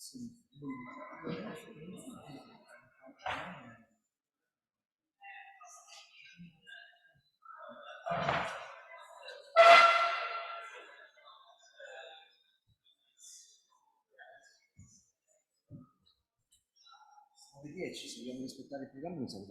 Alle 10, se dobbiamo rispettare il programma, mi serve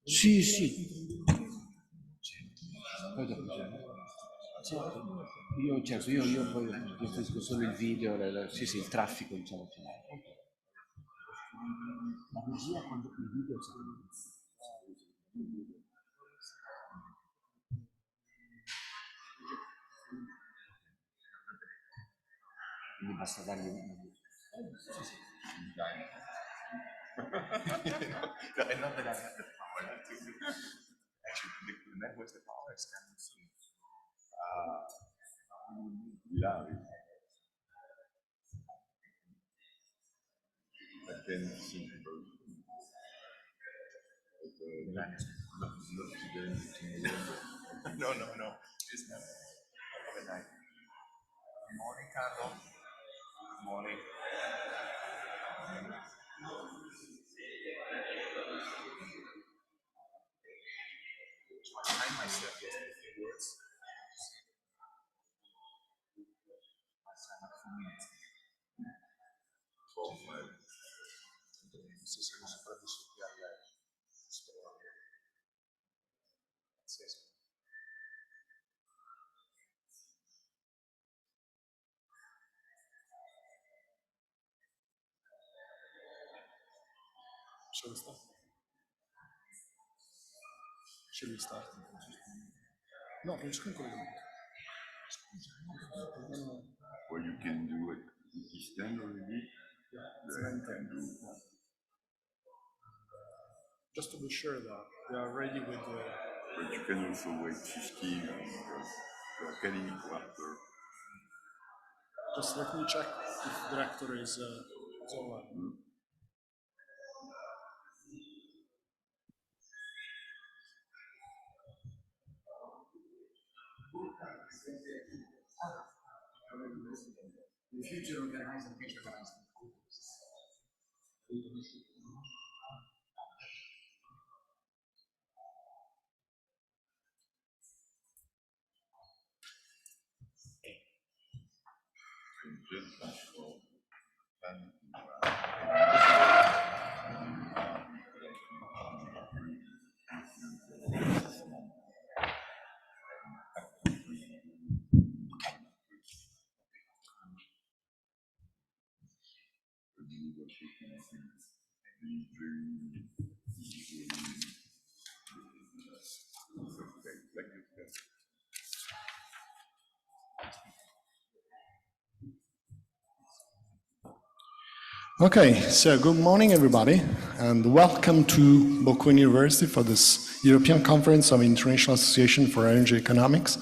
Sì, sì. Poi dopo io, certo, io poi gestisco solo il video, sì, sì, il traffico, diciamo. La regia quando il video c'è. Quindi basta dargli un... Sì, sì. Not that I have the power to actually predict the networks, the power is kind of Billari. But then simple. No. It's not. Have a night. Good morning, Carlo. Good morning. I find myself getting a few words. Se siamo sopravvissuti alla storia. Pazzesco. Shall we start? Shall we start? No, Francesco in collegamento. Or you can do it. You stand already. Yeah, then can do. Just to be sure that we are ready with the... But you can also wait 15 because the academic after. Just let me check if the rector is online. In the future, organize and future organize. Okay, so good morning everybody, and welcome to Bocconi University for this European Conference of International Association for Energy Economics.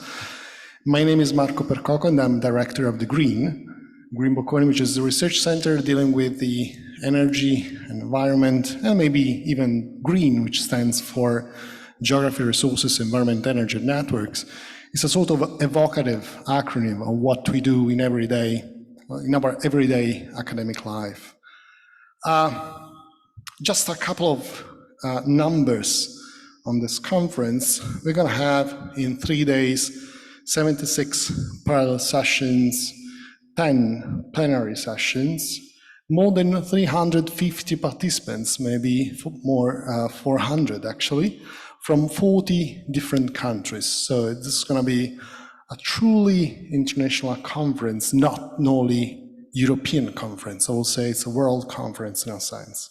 My name is Marco Percoco and I'm director of the Green Bocconi, which is the research center dealing with the energy, environment, and maybe even green, which stands for geography, resources, environment, energy, networks. It's a sort of evocative acronym of what we do in our everyday academic life. Just a couple of numbers on this conference. We're going to have in 3 days 76 parallel sessions, 10 plenary sessions, more than 350 participants, maybe more, 400 actually, from 40 different countries. So this is going to be a truly international conference, not only European conference. I will say it's a world conference in a sense.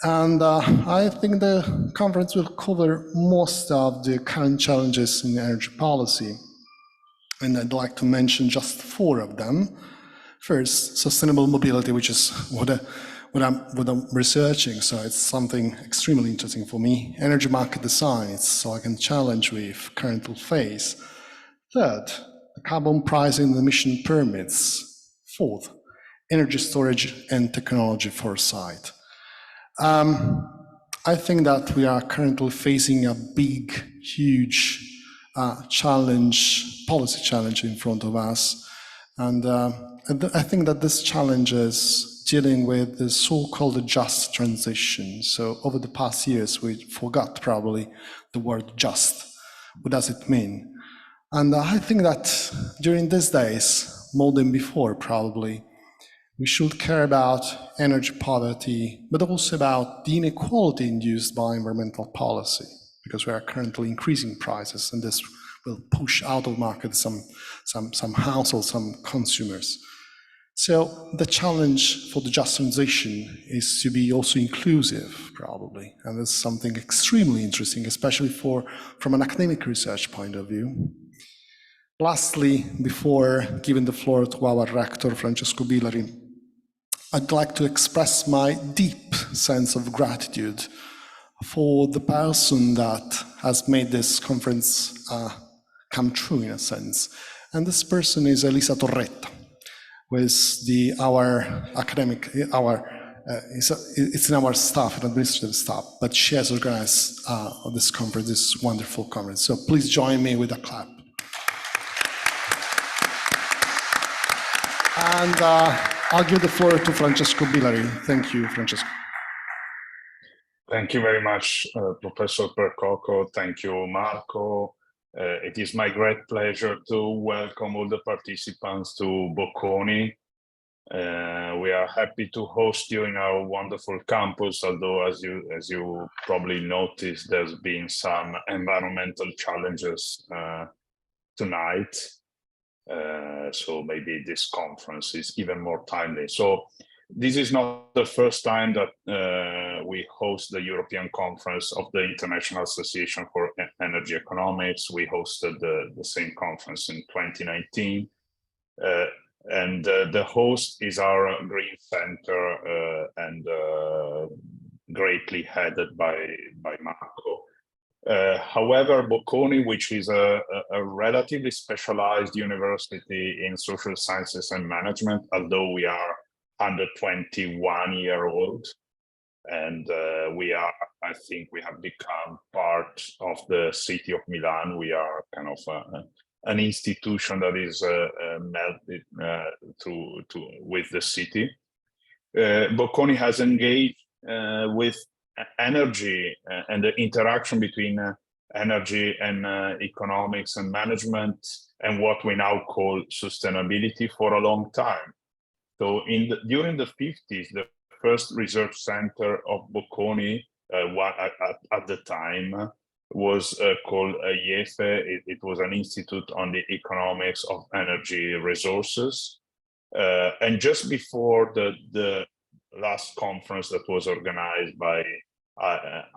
And I think the conference will cover most of the current challenges in energy policy. And I'd like to mention just 4 of them. First, sustainable mobility, which is what I'm researching, so it's something extremely interesting for me. Energy market design, so I can challenge with currently face. Third, carbon pricing and emission permits. Fourth, energy storage and technology foresight. I think that we are currently facing a big, huge challenge, policy challenge in front of us. And I think that this challenge is dealing with the so-called just transition. So over the past years, we forgot probably the word just. What does it mean? And I think that during these days, more than before probably, we should care about energy poverty, but also about the inequality induced by environmental policy, because we are currently increasing prices, and this will push out of market some households, some consumers. So the challenge for the just transition is to be also inclusive, probably, and this is something extremely interesting, especially from an academic research point of view. Lastly, before giving the floor to our rector, Francesco Billari, I'd like to express my deep sense of gratitude for the person that has made this conference come true, in a sense. And this person is Elisa Torretta, who is our academic, it's in our staff, administrative staff, but she has organized this conference, this wonderful conference. So please join me with a clap. And I'll give the floor to Francesco Billari. Thank you, Francesco. Thank you very much, Professor Percoco. Thank you, Marco. It is my great pleasure to welcome all the participants to Bocconi. We are happy to host you in our wonderful campus, although as you probably noticed, there's been some environmental challenges tonight. So maybe this conference is even more timely. So this is not the first time that we host the European Conference of the International Association for Energy Economics. We hosted the same conference in 2019. And the host is our Green Center and greatly headed by Marco. However, Bocconi, which is a relatively specialized university in social sciences and management, although we are under 21-year-old, and I think we have become part of the city of Milan. We are kind of an institution that is melded with the city. Bocconi has engaged with energy and the interaction between energy and economics and management and what we now call sustainability for a long time. So during the 50s, the first research center of Bocconi at the time was called AIEE. It was an institute on the economics of energy resources. And just before the last conference that was organized by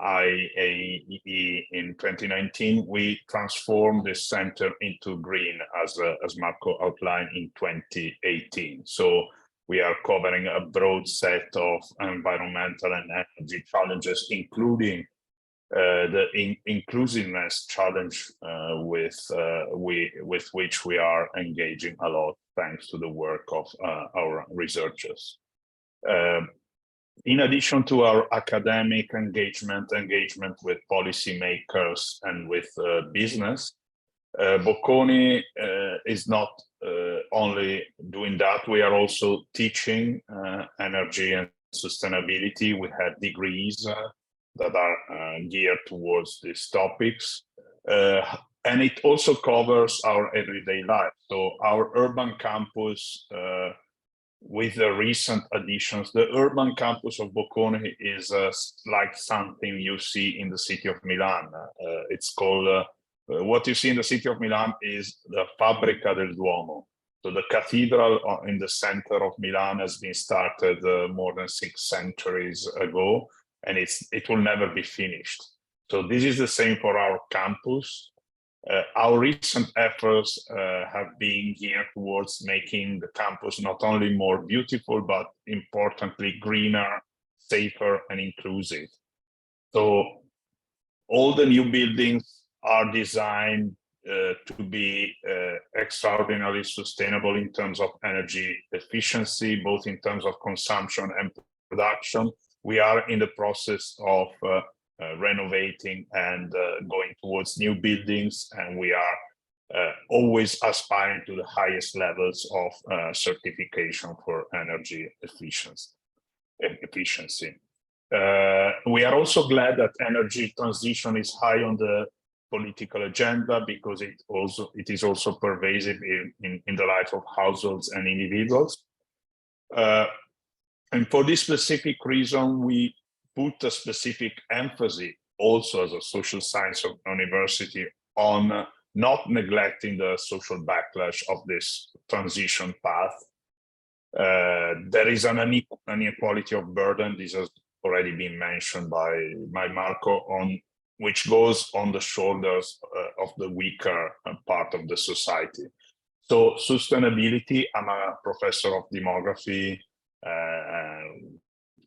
IAEE in 2019, we transformed this center into green, as Marco outlined in 2018. So we are covering a broad set of environmental and energy challenges, including the inclusiveness challenge with which we are engaging a lot, thanks to the work of our researchers. In addition to our academic engagement with policymakers and with business, Bocconi is not only doing that. We are also teaching energy and sustainability. We have degrees that are geared towards these topics. And it also covers our everyday life. So our urban campus, with the recent additions, the urban campus of Bocconi is like something you see in the city of Milan. It's called, what you see in the city of Milan is the Fabbrica del Duomo. So the cathedral in the center of Milan has been started more than 6 centuries ago. and it will never be finished. So this is the same for our campus. Our recent efforts have been geared towards making the campus not only more beautiful, but importantly, greener, safer, and inclusive. So all the new buildings are designed to be extraordinarily sustainable in terms of energy efficiency, both in terms of consumption and production. We are in the process of renovating and going towards new buildings, and we are always aspiring to the highest levels of certification for energy efficiency. We are also glad that energy transition is high on the political agenda, because it is also pervasive in the life of households and individuals. And for this specific reason, we put a specific emphasis also as a social science university on not neglecting the social backlash of this transition path. There is an inequality of burden. This has already been mentioned by Marco, which goes on the shoulders of the weaker part of the society. So sustainability, I'm a professor of demography.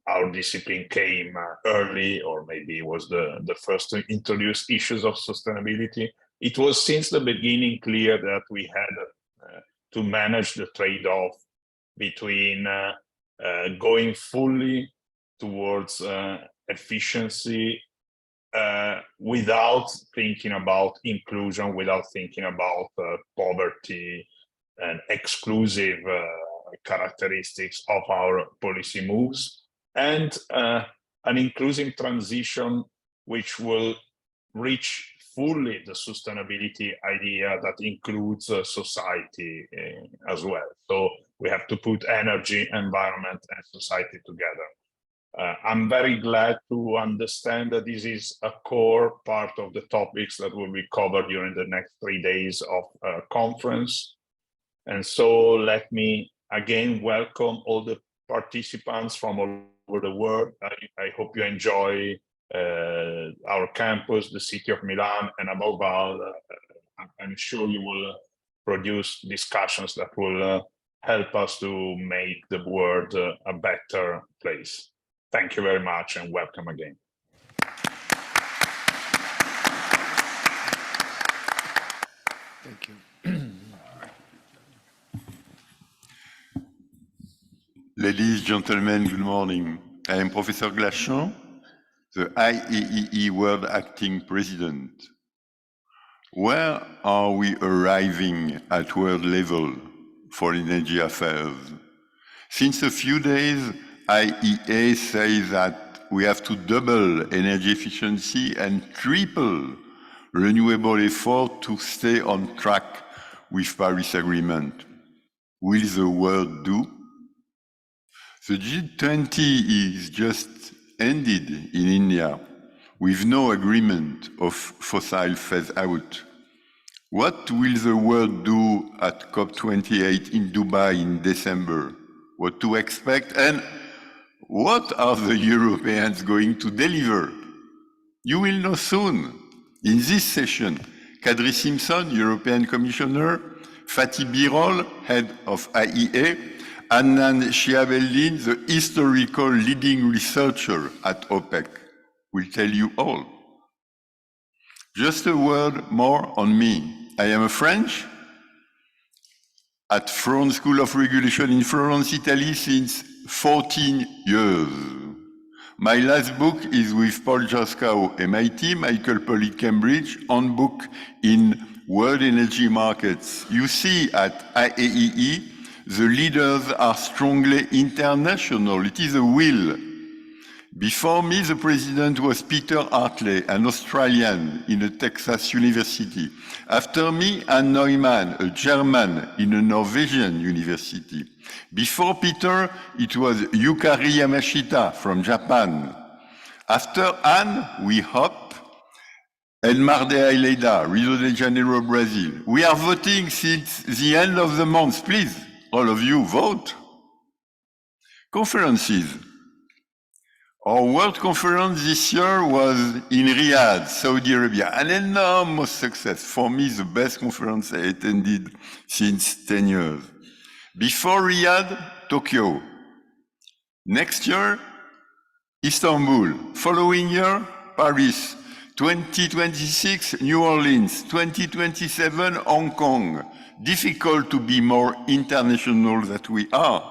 Our discipline came early, or maybe was the first to introduce issues of sustainability. It was since the beginning clear that we had to manage the trade-off between going fully towards efficiency without thinking about inclusion, without thinking about poverty and exclusive characteristics of our policy moves, and an inclusive transition which will reach fully the sustainability idea that includes society as well. So we have to put energy, environment, and society together. I'm very glad to understand that this is a core part of the topics that will be covered during the next 3 days of conference. And so let me again welcome all the participants from all over the world. I hope you enjoy our campus, the city of Milan, and above all, I'm sure you will produce discussions that will help us to make the world a better place. Thank you very much and welcome again. Thank you. Ladies, gentlemen, good morning. I am Professor Glachant, the IAEE World Acting President. Where are we arriving at world level for energy affairs? Since a few days, IEA says that we have to double energy efficiency and triple renewable effort to stay on track with Paris Agreement. Will the world do? The G20 is just ended in India with no agreement of fossil phase out. What will the world do at COP28 in Dubai in December? What to expect, and what are the Europeans going to deliver? You will know soon. In this session, Kadri Simson, European Commissioner, Fatih Birol, Head of IEA, Adnan Shihab-Eldin, the historical leading researcher at OPEC, will tell you all. Just a word more on me. I am a French at Front School of Regulation in Florence, Italy since 14 years. My last book is with Paul Jaskau, MIT, Michael Polly, Cambridge, on book in World Energy Markets. You see at IAEE, the leaders are strongly international. It is a will. Before me, the president was Peter Hartley, an Australian in a Texas university. After me, Anne Neumann, a German in a Norwegian university. Before Peter, it was Yukari Yamashita from Japan. After Anne, we hop, Elmar de Aileda, Rio de Janeiro, Brazil. We are voting since the end of the month. Please, all of you, vote. Conferences. Our World Conference this year was in Riyadh, Saudi Arabia. An enormous success. For me, the best conference I attended since 10 years. Before Riyadh, Tokyo. Next year, Istanbul. Following year, Paris. 2026, New Orleans. 2027, Hong Kong. Difficult to be more international than we are.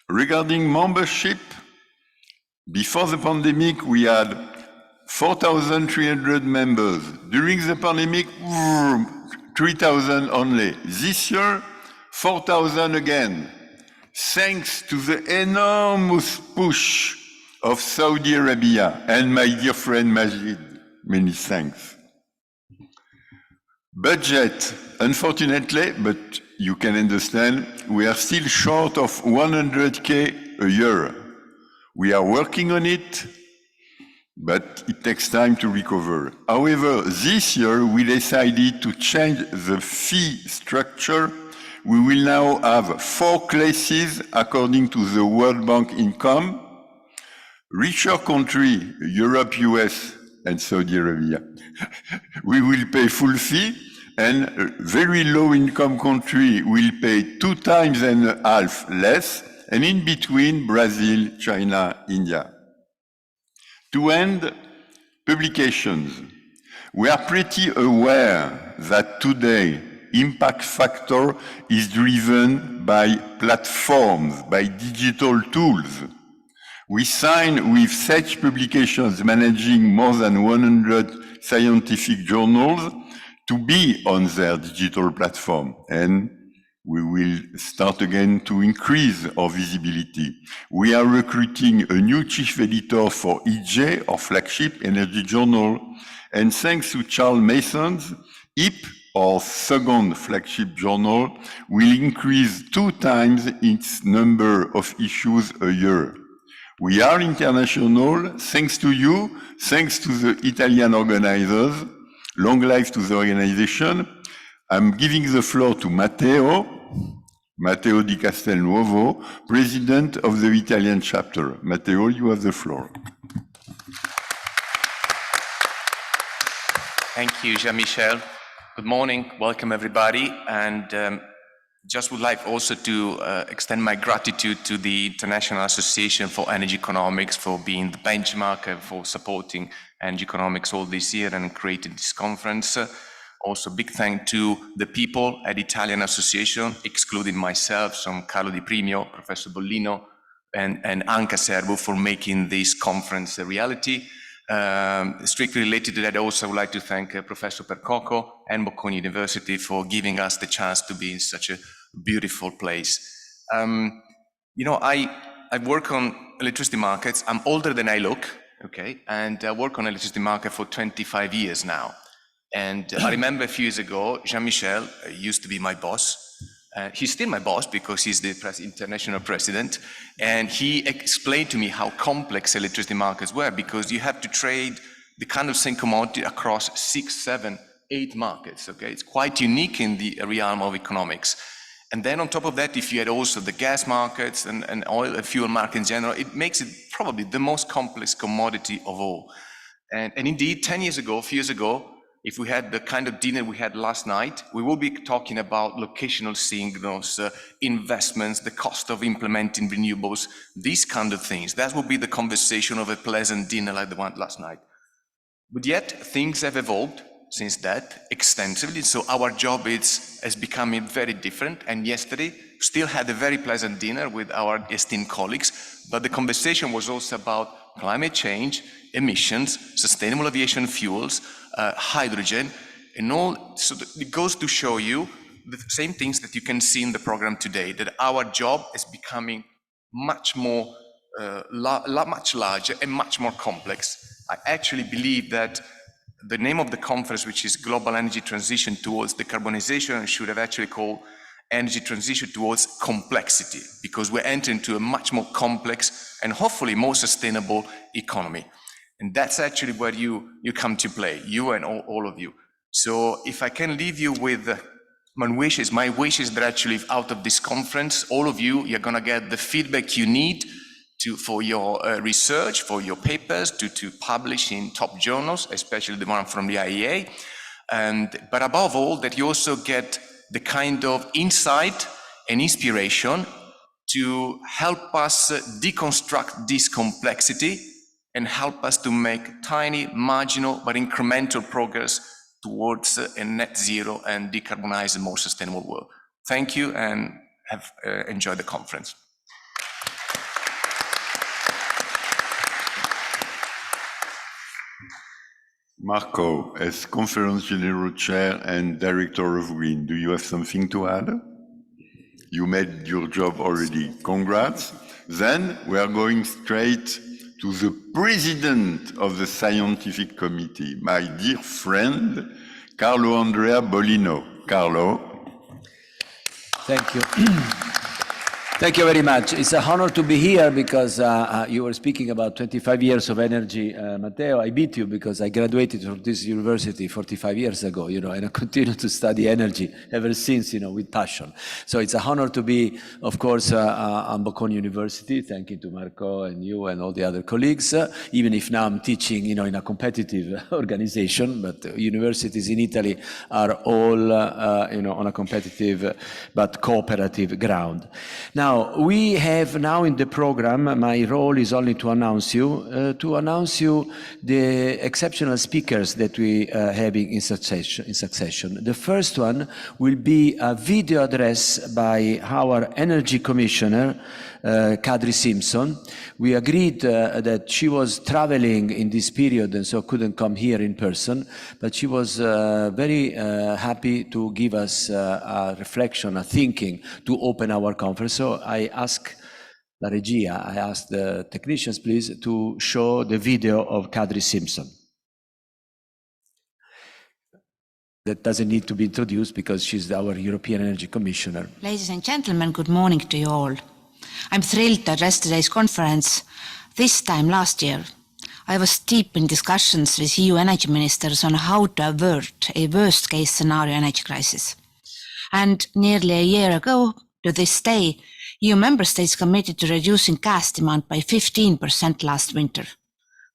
Regarding membership, before the pandemic, we had 4,300 members. During the pandemic, 3,000 only. This year, 4,000 again. Thanks to the enormous push of Saudi Arabia and my dear friend Majid. Many thanks. Budget, unfortunately, but you can understand, we are still short of 100K a year. We are working on it, but it takes time to recover. However, this year we decided to change the fee structure. We will now have 4 classes according to the World Bank income. Richer country, Europe, US, and Saudi Arabia, we will pay full fee, and a very low income country will pay 2.5 times less, and in between, Brazil, China, India. To end, publications. We are pretty aware that today, impact factor is driven by platforms, by digital tools. We sign with such publications managing more than 100 scientific journals to be on their digital platform, and we will start again to increase our visibility. We are recruiting a new chief editor for EJ, our flagship energy journal, and thanks to Charles Mason's, IP, our second flagship journal, will increase 2 times its number of issues a year. We are international, thanks to you, thanks to the Italian organizers. Long life to the organization. I'm giving the floor to Matteo di Castelnuovo, President of the Italian chapter. Matteo, you have the floor. Thank you, Jean-Michel. Good morning, welcome everybody. And just would like also to extend my gratitude to the International Association for Energy Economics for being the benchmark and for supporting energy economics all this year and creating this conference. Also, big thank to the people at Italian Association, excluding myself, from Carlo Di Primio, Professor Bollino, and Anca Servo for making this conference a reality. Strictly related to that, I also would like to thank Professor Percoco and Bocconi University for giving us the chance to be in such a beautiful place. You know, I work on electricity markets. I'm older than I look, okay? And I work on electricity market for 25 years now. And I remember a few years ago, Jean-Michel used to be my boss. He's still my boss because he's the international president. And he explained to me how complex electricity markets were, because you have to trade the kind of same commodity across 6, 7, 8 markets, okay? It's quite unique in the realm of economics. And then on top of that, if you had also the gas markets and oil and fuel market in general, it makes it probably the most complex commodity of all. And indeed, 10 years ago, a few years ago, if we had the kind of dinner we had last night, we will be talking about locational signals, investments, the cost of implementing renewables, these kind of things. That will be the conversation of a pleasant dinner like the one last night. But yet, things have evolved since that extensively. So our job has become very different. And yesterday, still had a very pleasant dinner with our esteemed colleagues. But the conversation was also about climate change, emissions, sustainable aviation fuels, hydrogen, and all. So it goes to show you the same things that you can see in the program today, that our job is becoming much more, much larger and much more complex. I actually believe that the name of the conference, which is Global Energy Transition Towards Decarbonization, should have actually called Energy Transition Towards Complexity, because we're entering into a much more complex and hopefully more sustainable economy. And that's actually where you come to play, you and all of you. So if I can leave you with my wish is that actually out of this conference, all of you, you're gonna get the feedback you need for your research, for your papers, to publish in top journals, especially the one from the IAEA. But above all, that you also get the kind of insight and inspiration to help us deconstruct this complexity and help us to make tiny, marginal, but incremental progress towards a net zero and decarbonized and more sustainable world. Thank you, and have enjoyed the conference. Marco, as Conference General Chair and Director of WIN, do you have something to add? You made your job already. Congrats. Then we are going straight to the President of the Scientific Committee, my dear friend, Carlo Andrea Bollino. Carlo. Thank you. Thank you very much. It's an honor to be here because you were speaking about 25 years of energy. Matteo, I beat you because I graduated from this university 45 years ago, and I continue to study energy ever since, with passion. So it's an honor to be, of course, on Bocconi University. Thank you to Marco and you and all the other colleagues, even if now I'm teaching, in a competitive organization, but universities in Italy are all, on a competitive but cooperative ground. Now, we have now in the program, my role is only to announce you the exceptional speakers that we are having in succession. The first one will be a video address by our Energy Commissioner, Kadri Simson. We agreed that she was traveling in this period and so couldn't come here in person, but she was very happy to give us a reflection, a thinking to open our conference. So I asked the technicians, please, to show the video of Kadri Simson. That doesn't need to be introduced because she's our European Energy Commissioner. Ladies and gentlemen, good morning to you all. I'm thrilled to address today's conference. This time last year, I was deep in discussions with EU energy ministers on how to avert a worst-case scenario energy crisis. And nearly a year ago, to this day, EU member states committed to reducing gas demand by 15% last winter.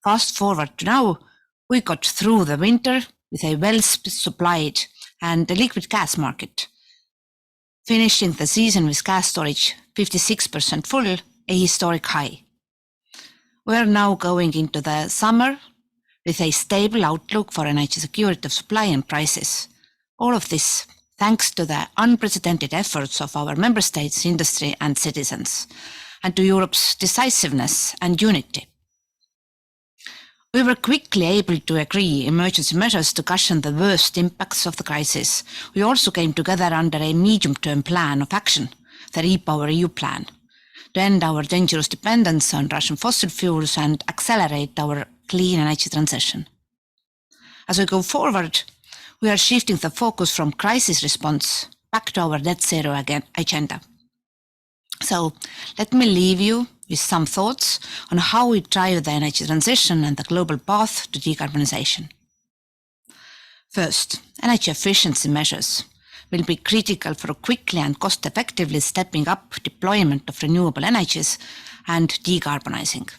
Fast forward to now, we got through the winter with a well-supplied and a liquid gas market, finishing the season with gas storage 56% full, a historic high. We are now going into the summer with a stable outlook for energy security of supply and prices. All of this thanks to the unprecedented efforts of our member states, industry and citizens, and to Europe's decisiveness and unity. We were quickly able to agree emergency measures to cushion the worst impacts of the crisis. We also came together under a medium-term plan of action, the REPowerEU plan, to end our dangerous dependence on Russian fossil fuels and accelerate our clean energy transition. As we go forward, we are shifting the focus from crisis response back to our net zero agenda. So let me leave you with some thoughts on how we drive the energy transition and the global path to decarbonization. First, energy efficiency measures will be critical for quickly and cost-effectively stepping up deployment of renewable energies and decarbonizing.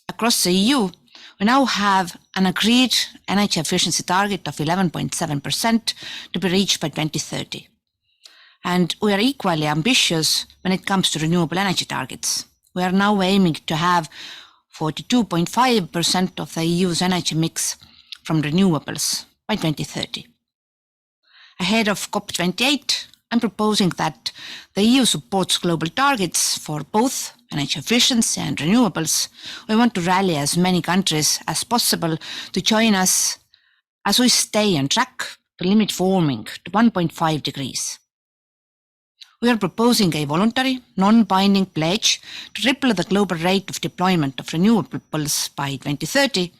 Across the EU, we now have an agreed energy efficiency target of 11.7% to be reached by 2030. And we are equally ambitious when it comes to renewable energy targets. We are now aiming to have 42.5% of the EU's energy mix from renewables by 2030. Ahead of COP28, I'm proposing that the EU supports global targets for both energy efficiency and renewables. We want to rally as many countries as possible to join us as we stay on track to limit warming to 1.5 degrees. We are proposing a voluntary, non-binding pledge to triple the global rate of deployment of renewables by 2030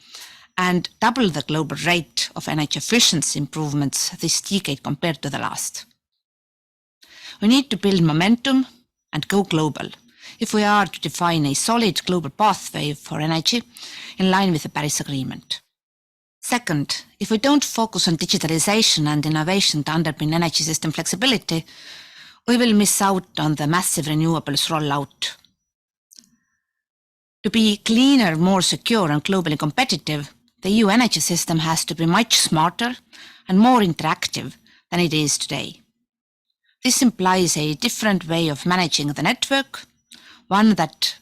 and double the global rate of energy efficiency improvements this decade compared to the last. We need to build momentum and go global if we are to define a solid global pathway for energy in line with the Paris Agreement. Second, if we don't focus on digitalization and innovation to underpin energy system flexibility, we will miss out on the massive renewables rollout. To be cleaner, more secure and globally competitive, the EU energy system has to be much smarter and more interactive than it is today. This implies a different way of managing the network, one that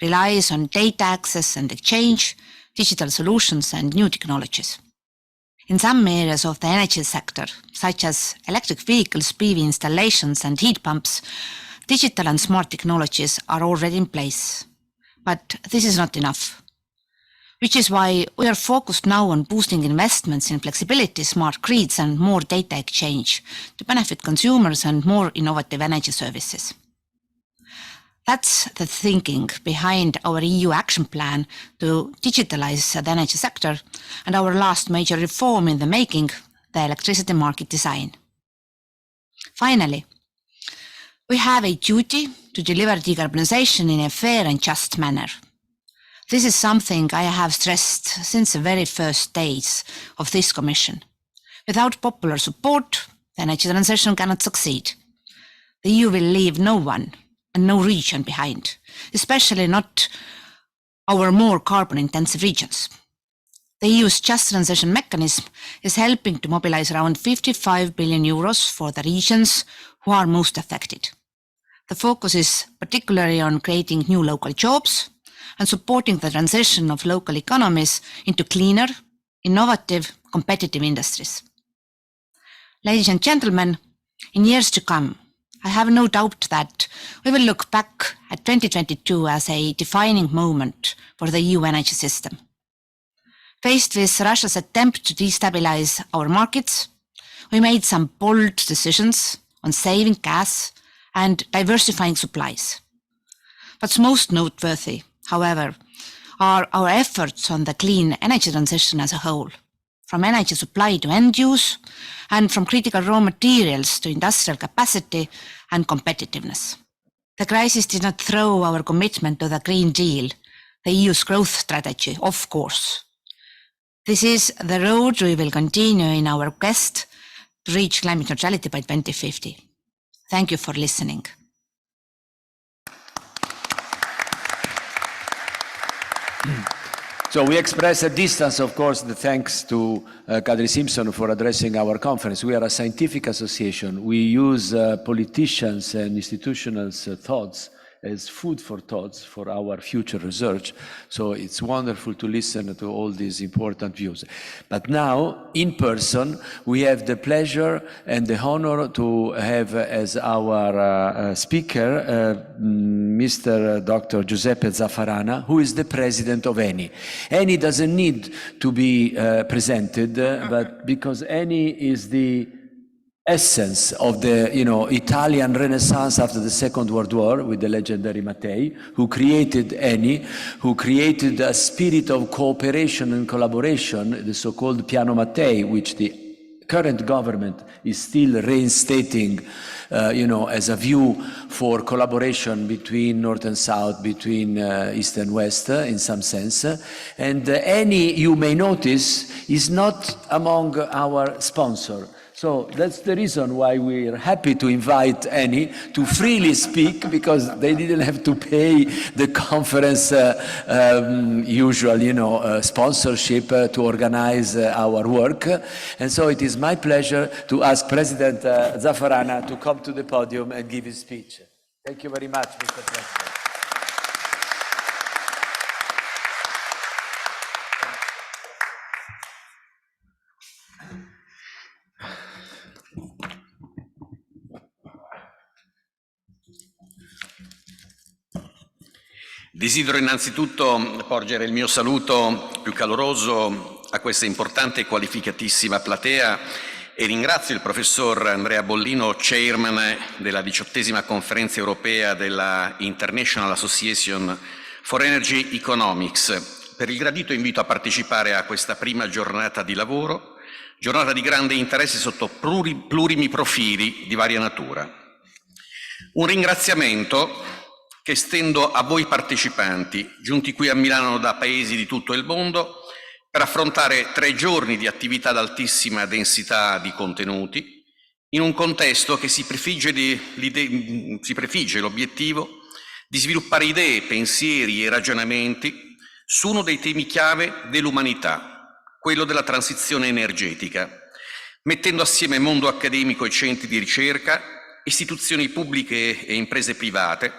relies on data access and exchange, digital solutions and new technologies. In some areas of the energy sector, such as electric vehicles, PV installations and heat pumps, digital and smart technologies are already in place. But this is not enough, which is why we are focused now on boosting investments in flexibility, smart grids and more data exchange to benefit consumers and more innovative energy services. That's the thinking behind our EU action plan to digitalize the energy sector and our last major reform in the making, the electricity market design. Finally, we have a duty to deliver decarbonization in a fair and just manner. This is something I have stressed since the very first days of this Commission. Without popular support, the energy transition cannot succeed. The EU will leave no one and no region behind, especially not our more carbon-intensive regions. The EU's Just Transition mechanism is helping to mobilize around 55 billion euros for the regions who are most affected. The focus is particularly on creating new local jobs and supporting the transition of local economies into cleaner, innovative, competitive industries. Ladies and gentlemen, in years to come, I have no doubt that we will look back at 2022 as a defining moment for the EU energy system. Faced with Russia's attempt to destabilize our markets, we made some bold decisions on saving gas and diversifying supplies. What's most noteworthy, however, are our efforts on the clean energy transition as a whole, from energy supply to end use, and from critical raw materials to industrial capacity and competitiveness. The crisis did not throw our commitment to the Green Deal, the EU's growth strategy, off course. This is the road we will continue in our quest to reach climate neutrality by 2050. Thank you for listening. So we express a distance, of course, the thanks to Kadri Simson for addressing our conference. We are a scientific association. We use politicians and institutional thoughts as food for thoughts for our future research. So it's wonderful to listen to all these important views. But now, in person, we have the pleasure and the honor to have as our speaker Mr. Dr. Giuseppe Zafarana, who is the president of AIEE. AIEE doesn't need to be presented, but because AIEE is the essence of the Italian Renaissance after the Second World War with the legendary Matteo, who created AIEE, who created a spirit of cooperation and collaboration, the so-called Piano Mattei, which the current government is still reinstating, as a view for collaboration between North and South, between East and West, in some sense. And AIEE, you may notice, is not among our sponsors. So that's the reason why we're happy to invite AIEE to freely speak, because they didn't have to pay the conference usual, sponsorship to organize our work. And so it is my pleasure to ask President Zafarana to come to the podium and give his speech. Thank you very much, Mr. President. Desidero innanzitutto porgere il mio saluto più caloroso a questa importante e qualificatissima platea e ringrazio il professor Andrea Bollino, chairman della 18ª conferenza europea della International Association for Energy Economics, per il gradito invito a partecipare a questa prima giornata di lavoro, giornata di grande interesse sotto plurimi profili di varia natura. Un ringraziamento che estendo a voi partecipanti, giunti qui a Milano da paesi di tutto il mondo, per affrontare 3 giorni di attività ad altissima densità di contenuti, in un contesto che si prefigge l'obiettivo di sviluppare idee, pensieri e ragionamenti su uno dei temi chiave dell'umanità, quello della transizione energetica, mettendo assieme mondo accademico e centri di ricerca, istituzioni pubbliche e imprese private,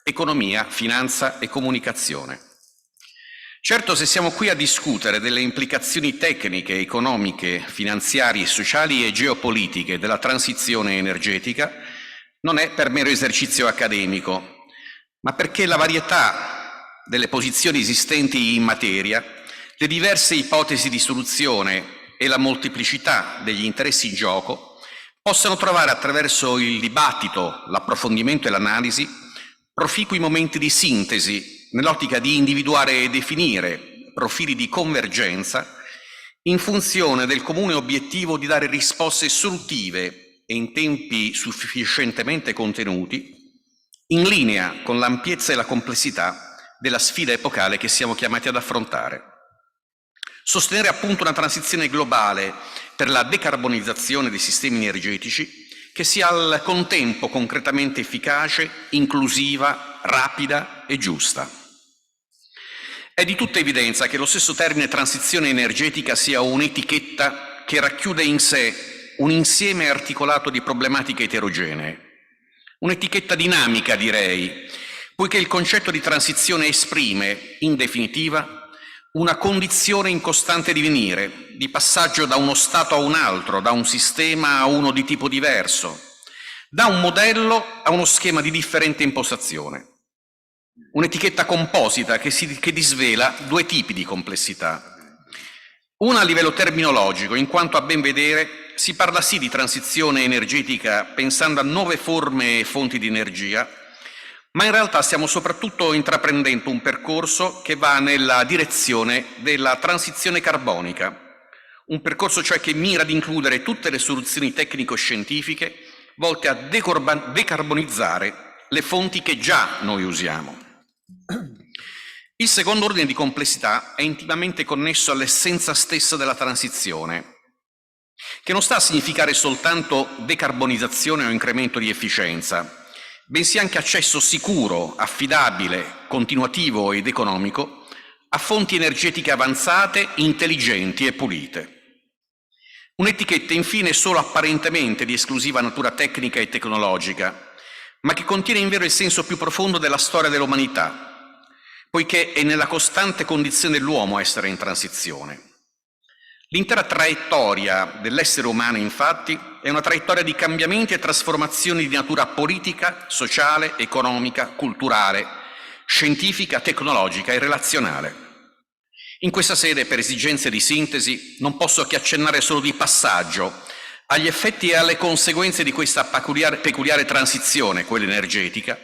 economia, finanza e comunicazione. Certo, se siamo qui a discutere delle implicazioni tecniche, economiche, finanziarie, sociali e geopolitiche della transizione energetica, non è per mero esercizio accademico, ma perché la varietà delle posizioni esistenti in materia, le diverse ipotesi di soluzione e la molteplicità degli interessi in gioco possano trovare attraverso il dibattito, l'approfondimento e l'analisi proficui momenti di sintesi nell'ottica di individuare e definire profili di convergenza in funzione del comune obiettivo di dare risposte solutive e in tempi sufficientemente contenuti, in linea con l'ampiezza e la complessità della sfida epocale che siamo chiamati ad affrontare. Sostenere appunto una transizione globale per la decarbonizzazione dei sistemi energetici che sia al contempo concretamente efficace, inclusiva, rapida e giusta. È di tutta evidenza che lo stesso termine transizione energetica sia un'etichetta che racchiude in sé un insieme articolato di problematiche eterogenee. Un'etichetta dinamica, direi, poiché il concetto di transizione esprime, in definitiva, una condizione in costante divenire, di passaggio da uno stato a un altro, da un sistema a uno di tipo diverso, da un modello a uno schema di differente impostazione. Un'etichetta composita che disvela due tipi di complessità. Una a livello terminologico, in quanto a ben vedere si parla sì di transizione energetica pensando a nuove forme e fonti di energia, ma in realtà stiamo soprattutto intraprendendo un percorso che va nella direzione della transizione carbonica, un percorso cioè che mira ad includere tutte le soluzioni tecnico-scientifiche volte a decarbonizzare le fonti che già noi usiamo. Il secondo ordine di complessità è intimamente connesso all'essenza stessa della transizione, che non sta a significare soltanto decarbonizzazione o incremento di efficienza, bensì anche accesso sicuro, affidabile, continuativo ed economico a fonti energetiche avanzate, intelligenti e pulite. Un'etichetta infine solo apparentemente di esclusiva natura tecnica e tecnologica, ma che contiene in vero il senso più profondo della storia dell'umanità, poiché è nella costante condizione dell'uomo essere in transizione. L'intera traiettoria dell'essere umano, infatti, è una traiettoria di cambiamenti e trasformazioni di natura politica, sociale, economica, culturale, scientifica, tecnologica e relazionale. In questa sede, per esigenze di sintesi, non posso che accennare solo di passaggio agli effetti e alle conseguenze di questa peculiare transizione, quella energetica,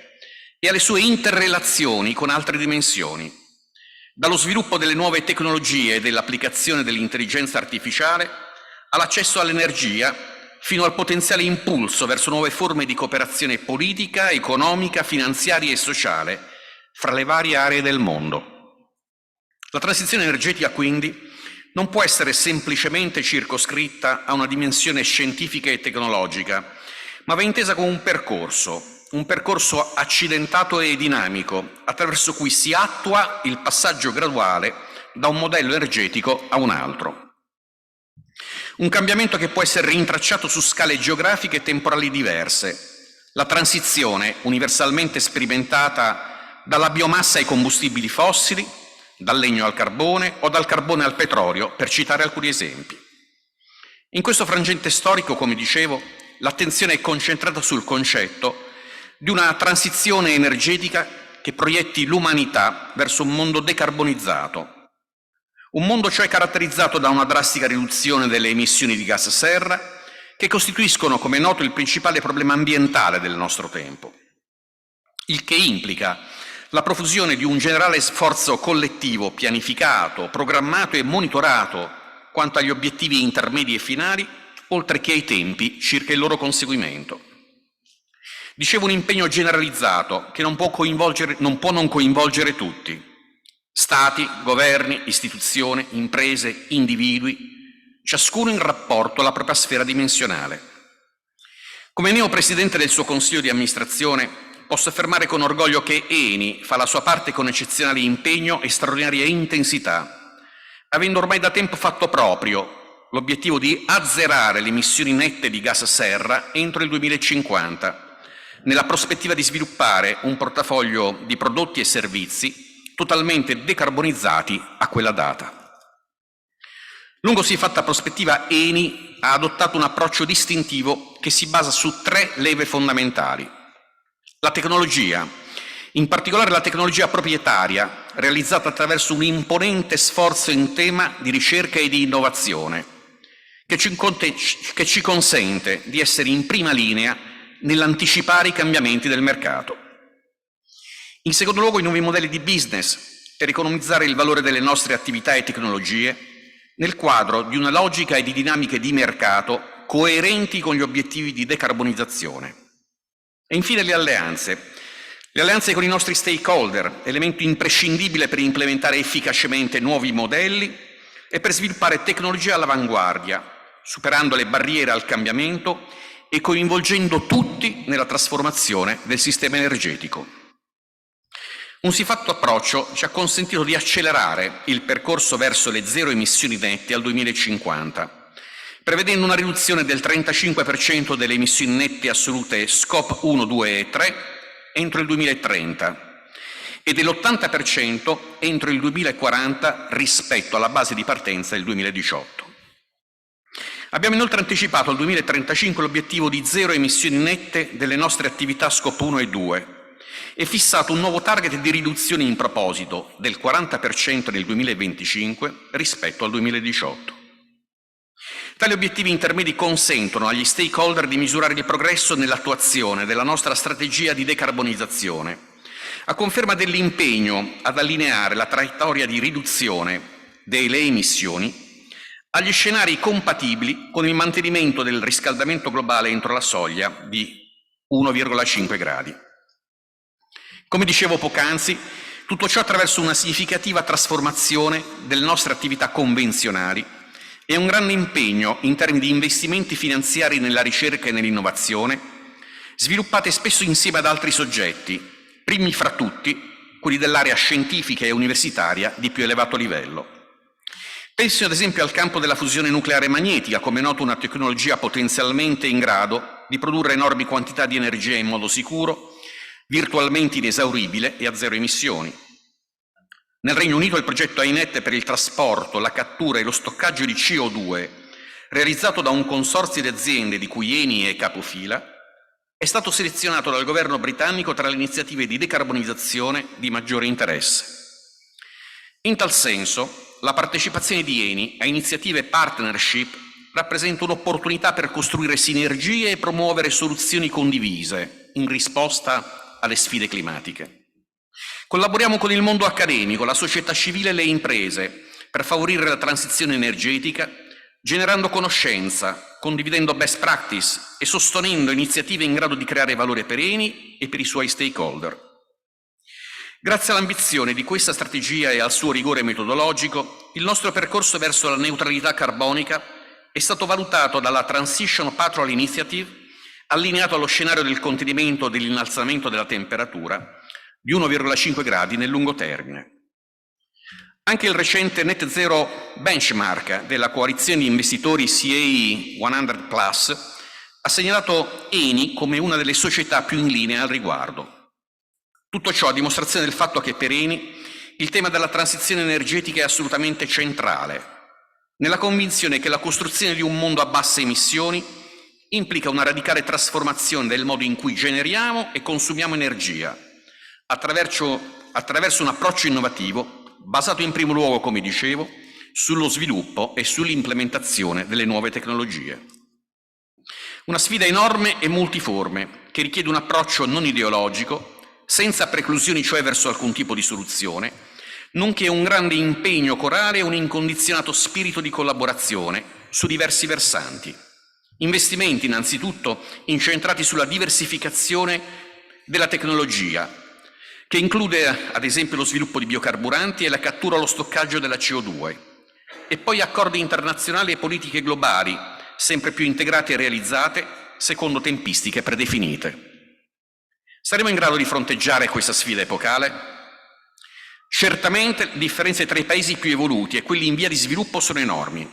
e alle sue interrelazioni con altre dimensioni, dallo sviluppo delle nuove tecnologie e dell'applicazione dell'intelligenza artificiale all'accesso all'energia, fino al potenziale impulso verso nuove forme di cooperazione politica, economica, finanziaria e sociale fra le varie aree del mondo. La transizione energetica, quindi, non può essere semplicemente circoscritta a una dimensione scientifica e tecnologica, ma va intesa come un percorso accidentato e dinamico, attraverso cui si attua il passaggio graduale da un modello energetico a un altro. Un cambiamento che può essere rintracciato su scale geografiche e temporali diverse. La transizione, universalmente sperimentata dalla biomassa ai combustibili fossili, dal legno al carbone o dal carbone al petrolio, per citare alcuni esempi. In questo frangente storico, come dicevo, l'attenzione è concentrata sul concetto di una transizione energetica che proietti l'umanità verso un mondo decarbonizzato. Un mondo cioè caratterizzato da una drastica riduzione delle emissioni di gas serra, che costituiscono, come è noto, il principale problema ambientale del nostro tempo. Il che implica la profusione di un generale sforzo collettivo, pianificato, programmato e monitorato quanto agli obiettivi intermedi e finali, oltre che ai tempi circa il loro conseguimento. Dicevo, un impegno generalizzato che non può non coinvolgere tutti. Stati, governi, istituzioni, imprese, individui, ciascuno in rapporto alla propria sfera dimensionale. Come neopresidente del suo consiglio di amministrazione posso affermare con orgoglio che Eni fa la sua parte con eccezionale impegno e straordinaria intensità, avendo ormai da tempo fatto proprio l'obiettivo di azzerare le emissioni nette di gas serra entro il 2050, nella prospettiva di sviluppare un portafoglio di prodotti e servizi totalmente decarbonizzati a quella data. Lungo siffatta prospettiva, Eni ha adottato un approccio distintivo che si basa su 3 leve fondamentali. La tecnologia, in particolare la tecnologia proprietaria, realizzata attraverso un imponente sforzo in tema di ricerca e di innovazione, che ci consente di essere in prima linea nell'anticipare i cambiamenti del mercato. In secondo luogo, i nuovi modelli di business per economizzare il valore delle nostre attività e tecnologie nel quadro di una logica e di dinamiche di mercato coerenti con gli obiettivi di decarbonizzazione. E infine le alleanze con i nostri stakeholder, elemento imprescindibile per implementare efficacemente nuovi modelli e per sviluppare tecnologie all'avanguardia, superando le barriere al cambiamento e coinvolgendo tutti nella trasformazione del sistema energetico. Un siffatto approccio ci ha consentito di accelerare il percorso verso le zero emissioni nette al 2050, prevedendo una riduzione del 35% delle emissioni nette assolute Scope 1, 2 e 3 entro il 2030 e dell'80% entro il 2040 rispetto alla base di partenza del 2018. Abbiamo inoltre anticipato al 2035 l'obiettivo di zero emissioni nette delle nostre attività Scope 1 e 2 e fissato un nuovo target di riduzione in proposito del 40% nel 2025 rispetto al 2018. Tali obiettivi intermedi consentono agli stakeholder di misurare il progresso nell'attuazione della nostra strategia di decarbonizzazione, a conferma dell'impegno ad allineare la traiettoria di riduzione delle emissioni agli scenari compatibili con il mantenimento del riscaldamento globale entro la soglia di 1,5 gradi. Come dicevo poc'anzi, tutto ciò attraverso una significativa trasformazione delle nostre attività convenzionali e un grande impegno in termini di investimenti finanziari nella ricerca e nell'innovazione, sviluppate spesso insieme ad altri soggetti, primi fra tutti quelli dell'area scientifica e universitaria di più elevato livello. Penso ad esempio al campo della fusione nucleare magnetica, come noto una tecnologia potenzialmente in grado di produrre enormi quantità di energia in modo sicuro, virtualmente inesauribile e a zero emissioni. Nel Regno Unito il progetto AINET per il trasporto, la cattura e lo stoccaggio di CO2, realizzato da un consorzio di aziende di cui Eni è capofila, è stato selezionato dal governo britannico tra le iniziative di decarbonizzazione di maggiore interesse. In tal senso, la partecipazione di Eni a iniziative e partnership rappresenta un'opportunità per costruire sinergie e promuovere soluzioni condivise in risposta alle sfide climatiche. Collaboriamo con il mondo accademico, la società civile e le imprese per favorire la transizione energetica, generando conoscenza, condividendo best practice e sostenendo iniziative in grado di creare valore per Eni e per i suoi stakeholder. Grazie all'ambizione di questa strategia e al suo rigore metodologico, il nostro percorso verso la neutralità carbonica è stato valutato dalla Transition Patrol Initiative, allineato allo scenario del contenimento dell'innalzamento della temperatura di 1,5 gradi nel lungo termine. Anche il recente Net Zero Benchmark della coalizione di investitori CAE 100+ ha segnalato Eni come una delle società più in linea al riguardo. Tutto ciò a dimostrazione del fatto che per Eni il tema della transizione energetica è assolutamente centrale, nella convinzione che la costruzione di un mondo a basse emissioni implica una radicale trasformazione del modo in cui generiamo e consumiamo energia, attraverso un approccio innovativo basato in primo luogo, come dicevo, sullo sviluppo e sull'implementazione delle nuove tecnologie. Una sfida enorme e multiforme che richiede un approccio non ideologico, senza preclusioni cioè verso alcun tipo di soluzione, nonché un grande impegno corale e un incondizionato spirito di collaborazione su diversi versanti. Investimenti innanzitutto incentrati sulla diversificazione della tecnologia, che include ad esempio lo sviluppo di biocarburanti e la cattura o lo stoccaggio della CO2, e poi accordi internazionali e politiche globali, sempre più integrate e realizzate secondo tempistiche predefinite. Saremo in grado di fronteggiare questa sfida epocale? Certamente le differenze tra i paesi più evoluti e quelli in via di sviluppo sono enormi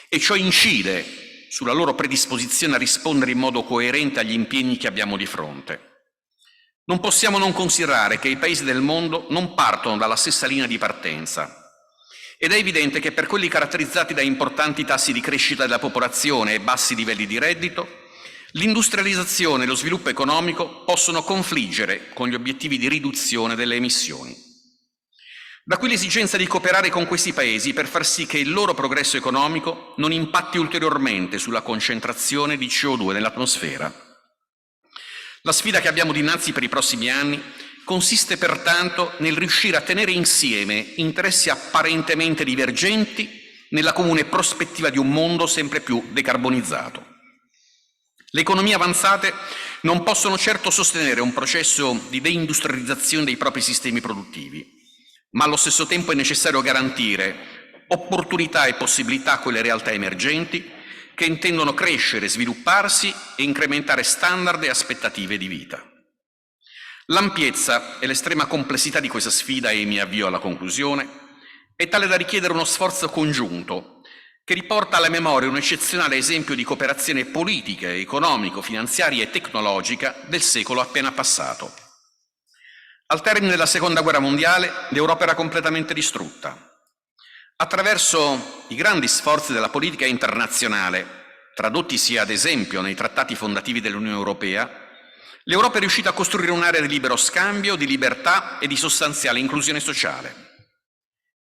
e ciò incide sulla loro predisposizione a rispondere in modo coerente agli impegni che abbiamo di fronte. Non possiamo non considerare che i paesi del mondo non partono dalla stessa linea di partenza ed è evidente che per quelli caratterizzati da importanti tassi di crescita della popolazione e bassi livelli di reddito, l'industrializzazione e lo sviluppo economico possono confliggere con gli obiettivi di riduzione delle emissioni. Da qui l'esigenza di cooperare con questi paesi per far sì che il loro progresso economico non impatti ulteriormente sulla concentrazione di CO2 nell'atmosfera. La sfida che abbiamo dinanzi per i prossimi anni consiste pertanto nel riuscire a tenere insieme interessi apparentemente divergenti nella comune prospettiva di un mondo sempre più decarbonizzato. Le economie avanzate non possono certo sostenere un processo di deindustrializzazione dei propri sistemi produttivi, ma allo stesso tempo è necessario garantire opportunità e possibilità a quelle realtà emergenti che intendono crescere, svilupparsi e incrementare standard e aspettative di vita. L'ampiezza e l'estrema complessità di questa sfida, e mi avvio alla conclusione, è tale da richiedere uno sforzo congiunto che riporta alla memoria un eccezionale esempio di cooperazione politica, economico, finanziaria e tecnologica del secolo appena passato. Al termine della Seconda Guerra Mondiale, l'Europa era completamente distrutta. Attraverso i grandi sforzi della politica internazionale, tradottisi ad esempio nei trattati fondativi dell'Unione Europea, l'Europa è riuscita a costruire un'area di libero scambio, di libertà e di sostanziale inclusione sociale.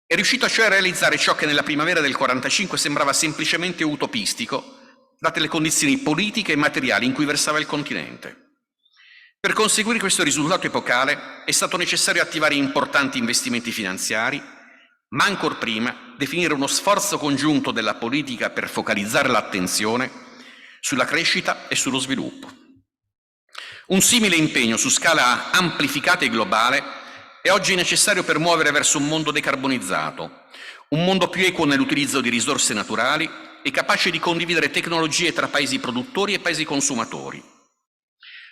È riuscito cioè a realizzare ciò che nella primavera del 1945 sembrava semplicemente utopistico, date le condizioni politiche e materiali in cui versava il continente. Per conseguire questo risultato epocale è stato necessario attivare importanti investimenti finanziari, ma ancor prima definire uno sforzo congiunto della politica per focalizzare l'attenzione sulla crescita e sullo sviluppo. Un simile impegno su scala amplificata e globale è oggi necessario per muovere verso un mondo decarbonizzato, un mondo più equo nell'utilizzo di risorse naturali e capace di condividere tecnologie tra paesi produttori e paesi consumatori.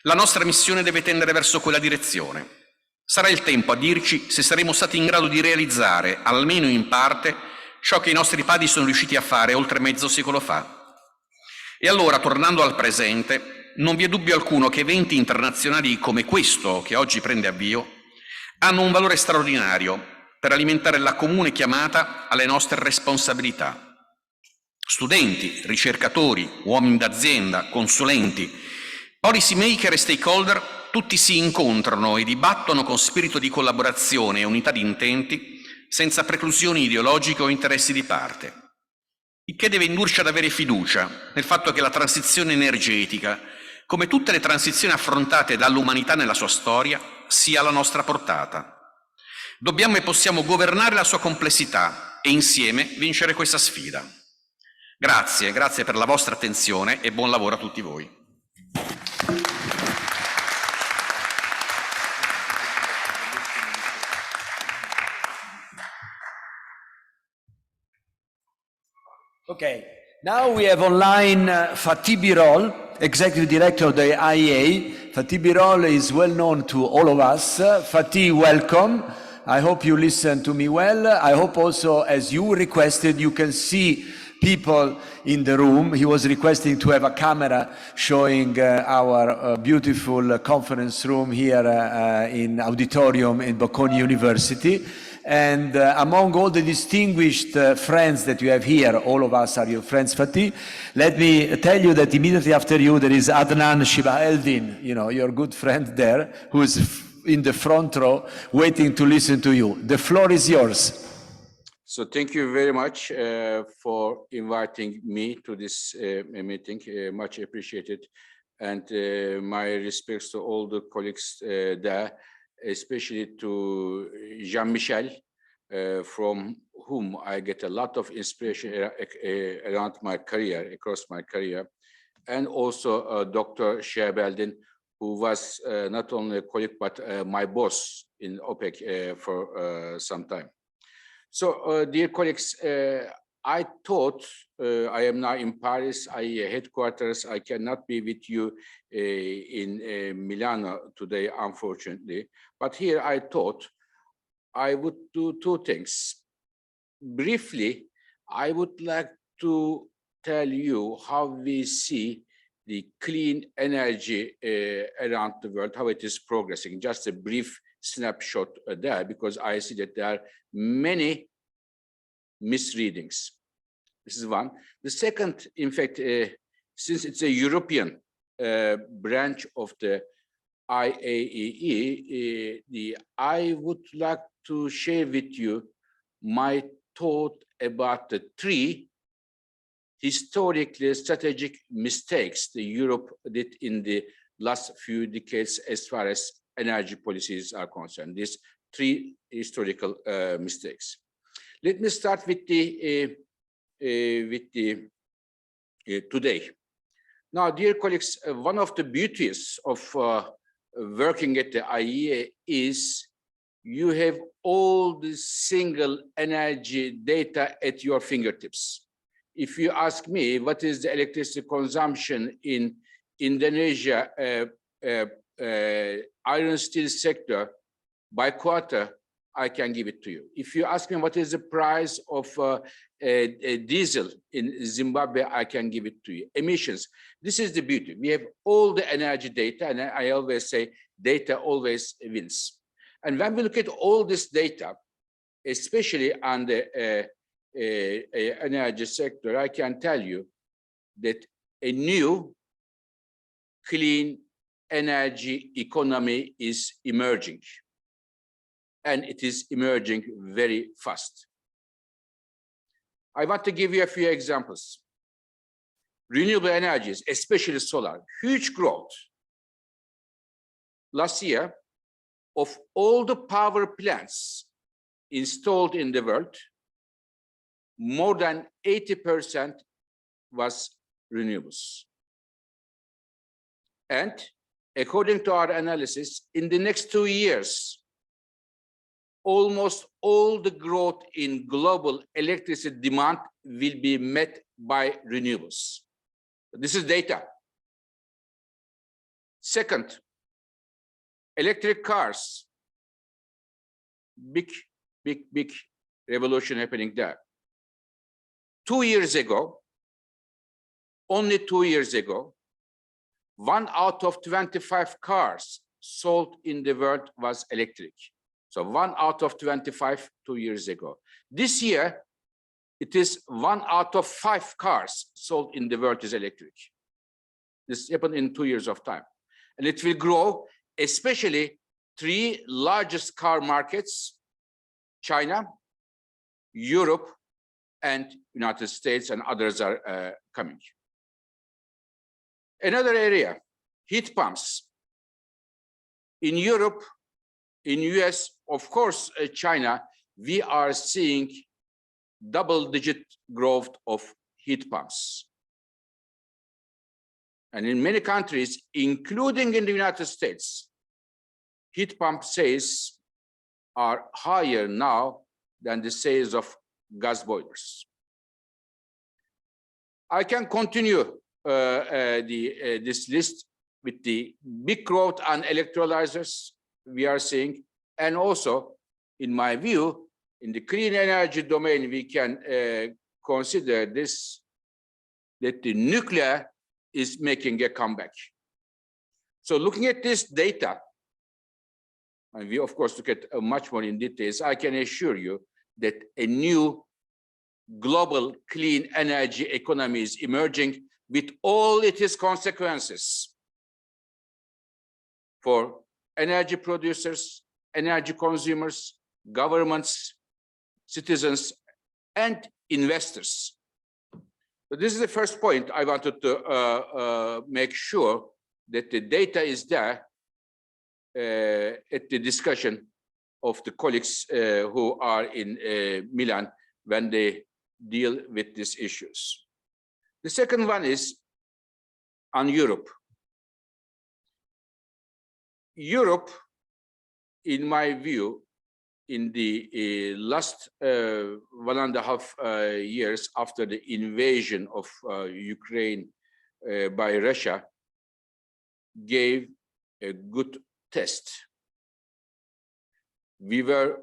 La nostra missione deve tendere verso quella direzione. Sarà il tempo a dirci se saremo stati in grado di realizzare, almeno in parte, ciò che i nostri padri sono riusciti a fare oltre mezzo secolo fa. E allora, tornando al presente, non vi è dubbio alcuno che eventi internazionali come questo, che oggi prende avvio, hanno un valore straordinario per alimentare la comune chiamata alle nostre responsabilità. Studenti, ricercatori, uomini d'azienda, consulenti, policy maker e stakeholder, tutti si incontrano e dibattono con spirito di collaborazione e unità di intenti, senza preclusioni ideologiche o interessi di parte. Il che deve indurci ad avere fiducia nel fatto che la transizione energetica, come tutte le transizioni affrontate dall'umanità nella sua storia, sia alla nostra portata. Dobbiamo e possiamo governare la sua complessità e insieme vincere questa sfida. Grazie per la vostra attenzione e buon lavoro a tutti voi. Okay, now we have online Fatih Birol, Executive Director of the IAEE. Fatih Birol is well known to all of us. Fatih, welcome. I hope you listen to me well. I hope also, as you requested, you can see people in the room. He was requesting to have a camera showing our beautiful conference room here in auditorium in Bocconi University. And among all the distinguished friends that you have here, all of us are your friends, Fatih, let me tell you that immediately after you there is Adnan Shihab-Eldin, you know, your good friend there, who is in the front row waiting to listen to you. The floor is yours. So thank you very much for inviting me to this meeting, much appreciated. And my respects to all the colleagues there, especially to Jean-Michel, from whom I get a lot of inspiration around my career, across my career, and also Dr. Shihab-Eldin, who was not only a colleague, but my boss in OPEC for some time. So, dear colleagues, I thought, I am now in Paris, IAEE headquarters. I cannot be with you in Milan today, unfortunately. But here I thought I would do two things. Briefly, I would like to tell you how we see the clean energy around the world, how it is progressing. Just a brief snapshot there, because I see that there are many misreadings. This is one. The second, in fact, since it's a European branch of the IAEE, I would like to share with you my thought about the three historically strategic mistakes that Europe did in the last few decades as far as energy policies are concerned. These three historical mistakes. Let me start with the today. Now, dear colleagues, one of the beauties of working at the IAEA is you have all the single energy data at your fingertips. If you ask me what is the electricity consumption in Indonesia iron steel sector by quarter, I can give it to you. If you ask me what is the price of diesel in Zimbabwe, I can give it to you. Emissions. This is the beauty. We have all the energy data, and I always say data always wins. And when we look at all this data, especially on the energy sector, I can tell you that a new clean energy economy is emerging. And it is emerging very fast. I want to give you a few examples. Renewable energies, especially solar, huge growth. Last year, of all the power plants installed in the world, more than 80% was renewables. And according to our analysis, in the next 2 years, almost all the growth in global electricity demand will be met by renewables. This is data. Second, electric cars. Big revolution happening there. 2 years ago, only 2 years ago, 1 out of 25 cars sold in the world was electric. So 1 out of 25 2 years ago. This year, it is 1 out of 5 cars sold in the world is electric. This happened in 2 years of time. And it will grow, especially 3 largest car markets, China, Europe, and United States, and others are coming. Another area, heat pumps. In Europe, in US, of course, China, we are seeing double-digit growth of heat pumps. And in many countries, including in the United States, heat pump sales are higher now than the sales of gas boilers. I can continue this list with the big growth on electrolyzers we are seeing, and also, in my view, in the clean energy domain, we can consider this, that the nuclear is making a comeback. So looking at this data, and we of course look at much more in details, I can assure you that a new global clean energy economy is emerging with all its consequences for energy producers, energy consumers, governments, citizens, and investors. So this is the first point I wanted to make sure that the data is there at the discussion of the colleagues who are in Milan when they deal with these issues. The second one is on Europe. Europe, in my view, in the last 1.5 years after the invasion of Ukraine by Russia gave a good test. We were,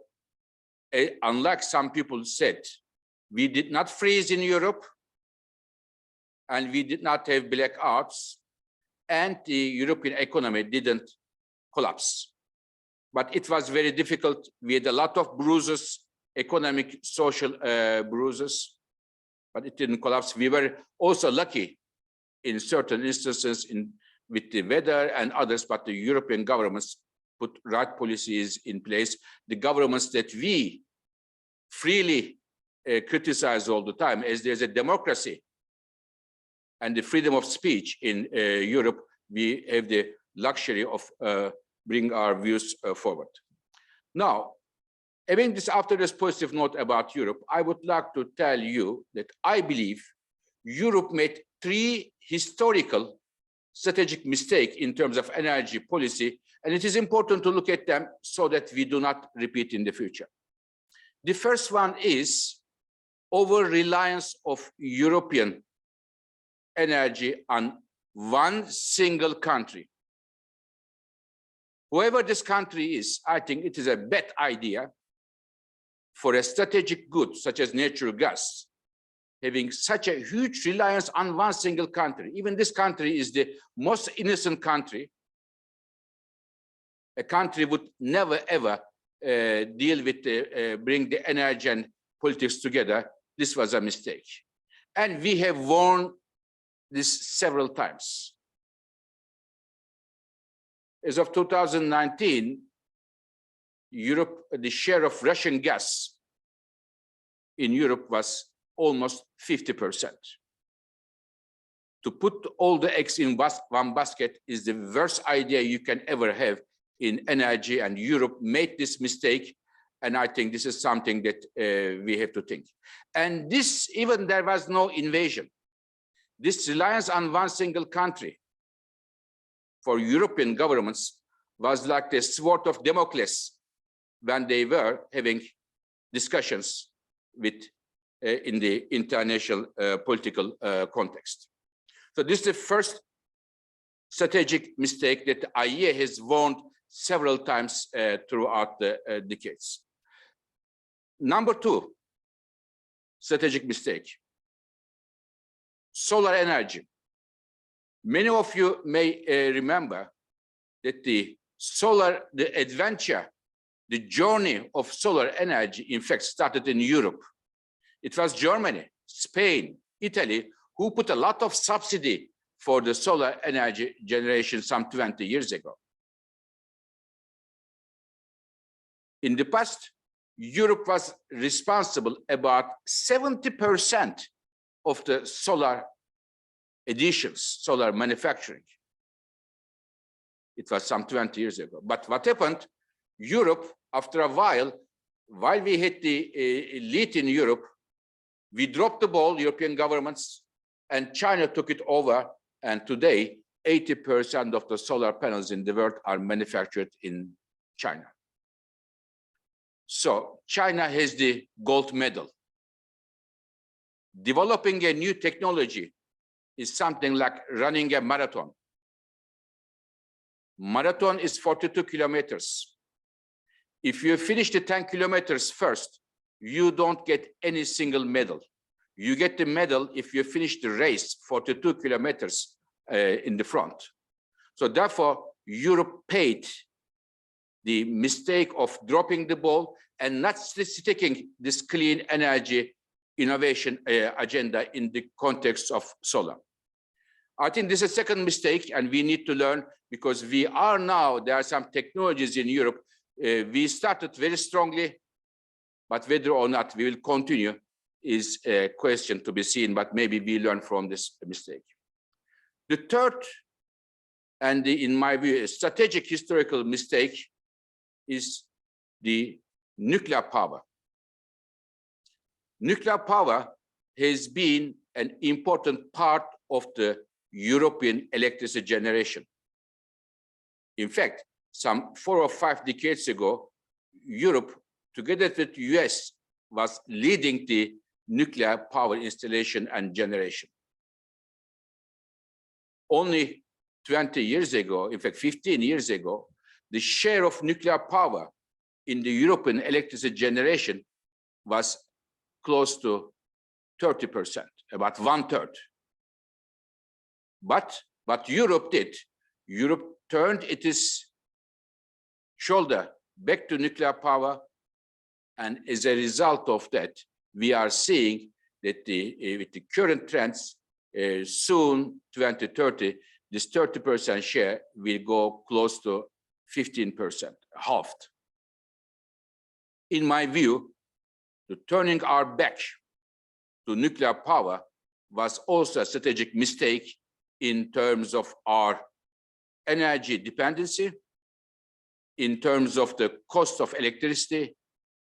unlike some people said, we did not freeze in Europe, and we did not have blackouts, and the European economy didn't collapse. But it was very difficult. We had a lot of bruises, economic, social bruises, but it didn't collapse. We were also lucky in certain instances with the weather and others, but the European governments put right policies in place. The governments that we freely criticize all the time, as there's a democracy and the freedom of speech in Europe, we have the luxury of bring our views forward. Now, having this after this positive note about Europe, I would like to tell you that I believe Europe made 3 historical strategic mistakes in terms of energy policy, and it is important to look at them so that we do not repeat in the future. The first one is over-reliance of European energy on one single country. Whoever this country is, I think it is a bad idea for a strategic good such as natural gas, having such a huge reliance on one single country. Even this country is the most innocent country. A country would never ever deal with bring the energy and politics together. This was a mistake. And we have warned this several times. As of 2019, Europe, the share of Russian gas in Europe was almost 50%. To put all the eggs in one basket is the worst idea you can ever have in energy, and Europe made this mistake, and I think this is something that we have to think. And this, even there was no invasion. This reliance on one single country for European governments was like the sword of Damocles when they were having discussions with in the international political context. So this is the first strategic mistake that the IAEE has warned several times throughout the decades. Number 2, strategic mistake, solar energy. Many of you may remember that the adventure, the journey of solar energy, in fact, started in Europe. It was Germany, Spain, Italy, who put a lot of subsidy for the solar energy generation some 20 years ago. In the past, Europe was responsible about 70% of the solar additions, solar manufacturing. It was some 20 years ago. But what happened? Europe, after a while we had the lead in Europe, we dropped the ball, European governments, and China took it over. And today, 80% of the solar panels in the world are manufactured in China. So China has the gold medal. Developing a new technology is something like running a marathon. Marathon is 42 kilometers. If you finish the 10 kilometers first, you don't get any single medal. You get the medal if you finish the race 42 kilometers in the front. So therefore, Europe paid the mistake of dropping the ball and not sticking this clean energy innovation agenda in the context of solar. I think this is a second mistake, and we need to learn, because we are now, there are some technologies in Europe. We started very strongly, but whether or not we will continue is a question to be seen, but maybe we learn from this mistake. The third, and in my view, a strategic historical mistake is the nuclear power. Nuclear power has been an important part of the European electricity generation. In fact, some 4 or 5 decades ago, Europe together with the US, was leading the nuclear power installation and generation. Only 20 years ago, in fact, 15 years ago, the share of nuclear power in the European electricity generation was close to 30%, about 1/3. But what Europe did, Europe turned its shoulder back to nuclear power. And as a result of that, we are seeing that with the current trends, soon 2030, this 30% share will go close to 15%, halved. In my view, turning our back to nuclear power was also a strategic mistake in terms of our energy dependency, in terms of the cost of electricity,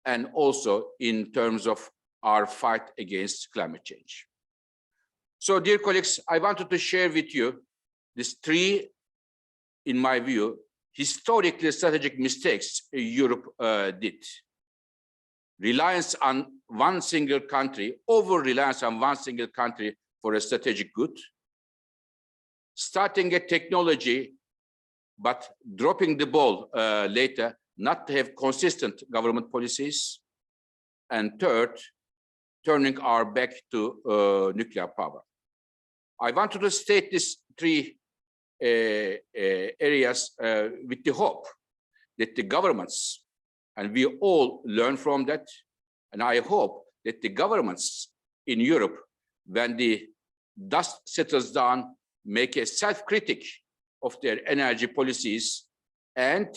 and also in terms of our fight against climate change. So, dear colleagues, I wanted to share with you these three, in my view, historically strategic mistakes Europe did. Reliance on one single country, over-reliance on one single country for a strategic good. Starting a technology, but dropping the ball later, not to have consistent government policies. And third, turning our back to nuclear power. I wanted to state these three areas with the hope that the governments, and we all learn from that, and I hope that the governments in Europe, when the dust settles down, make a self-critic of their energy policies and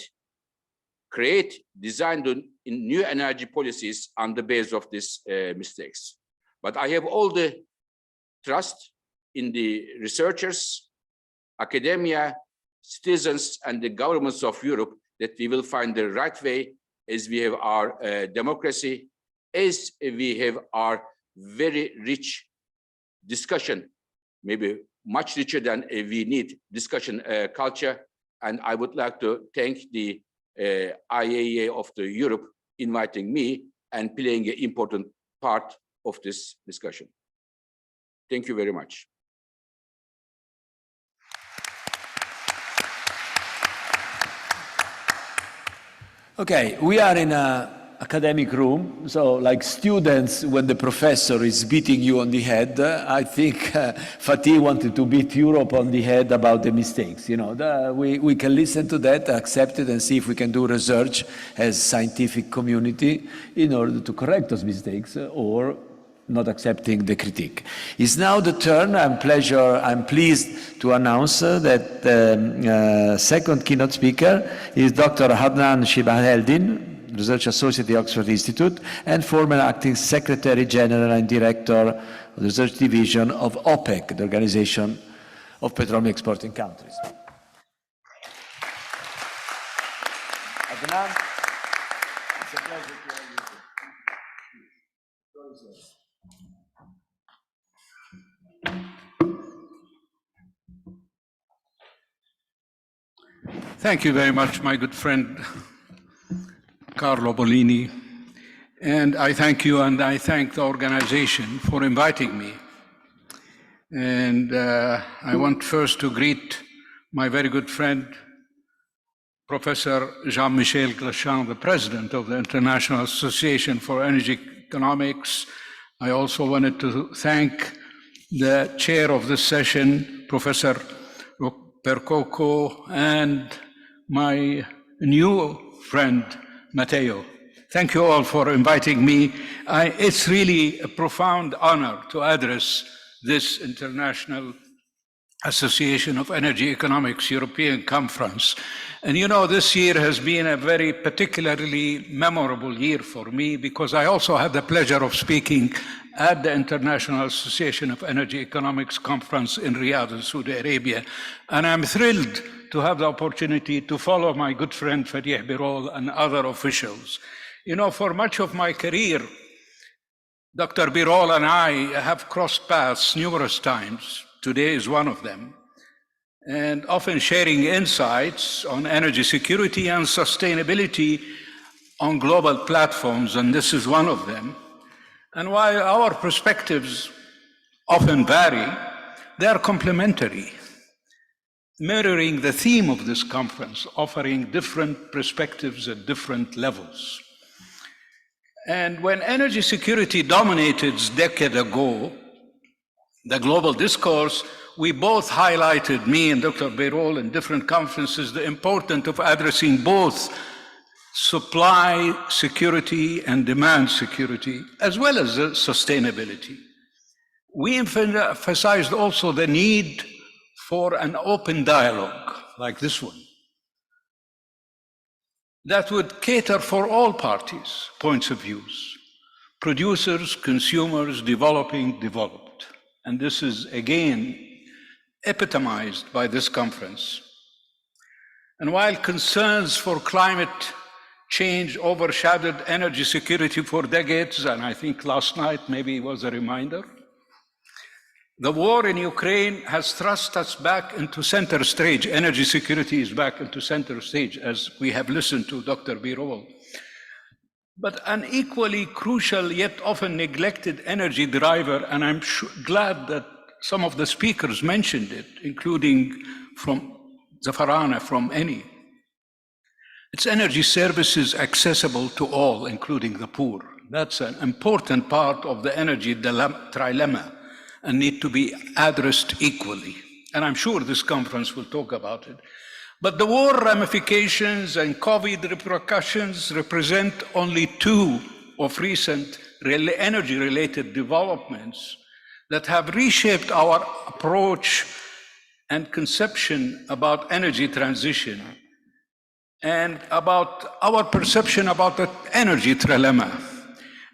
design in new energy policies on the basis of these mistakes. But I have all the trust in the researchers, academia, citizens, and the governments of Europe that we will find the right way as we have our democracy, as we have our very rich discussion, maybe much richer than we need discussion culture. And I would like to thank the IAEE of the Europe inviting me and playing an important part of this discussion. Thank you very much. Okay, we are in an academic room, so like students, when the professor is beating you on the head, I think Fatih wanted to beat Europe on the head about the mistakes. You know, we can listen to that, accept it, and see if we can do research as scientific community in order to correct those mistakes or not accepting the critique. It's now the turn. I'm pleased to announce that the second keynote speaker is Dr. Adnan Shihab-Eldin, Research Associate at the Oxford Institute, and former Acting Secretary General and Director of the Research Division of OPEC, the Organization of Petroleum Exporting Countries. Adnan, it's a pleasure to have you. Thank you very much, my good friend, Carlo Bollini. And I thank you and I thank the organization for inviting me. And I want first to greet my very good friend, Professor Jean-Michel Glachant, the president of the International Association for Energy Economics. I also wanted to thank the chair of this session, Professor Percoco, and my new friend, Matteo. Thank you all for inviting me. It's really a profound honor to address this International Association of Energy Economics European Conference. And you know, this year has been a very particularly memorable year for me because I also had the pleasure of speaking at the International Association of Energy Economics Conference in Riyadh, in Saudi Arabia. And I'm thrilled to have the opportunity to follow my good friend Fatih Birol and other officials. You know, for much of my career, Dr. Birol and I have crossed paths numerous times. Today is one of them. And often sharing insights on energy security and sustainability on global platforms, and this is one of them. And while our perspectives often vary, they are complementary, mirroring the theme of this conference, offering different perspectives at different levels. And when energy security dominated a decade ago, the global discourse, we both highlighted, me and Dr. Birol, in different conferences, the importance of addressing both supply security and demand security, as well as sustainability. We emphasized also the need for an open dialogue like this one that would cater for all parties' points of views, producers, consumers, developing, developed. And this is, again, epitomized by this conference. And while concerns for climate change overshadowed energy security for decades, and I think last night maybe was a reminder, the war in Ukraine has thrust us back into center stage. Energy security is back into center stage, as we have listened to Dr. Birol. But an equally crucial yet often neglected energy driver, and I'm glad that some of the speakers mentioned it, including from Zafarana, from AIEE. It's energy services accessible to all, including the poor. That's an important part of the energy trilemma and need to be addressed equally. And I'm sure this conference will talk about it. But the war ramifications and COVID repercussions represent only two of recent energy-related developments that have reshaped our approach and conception about energy transition and about our perception about the energy trilemma.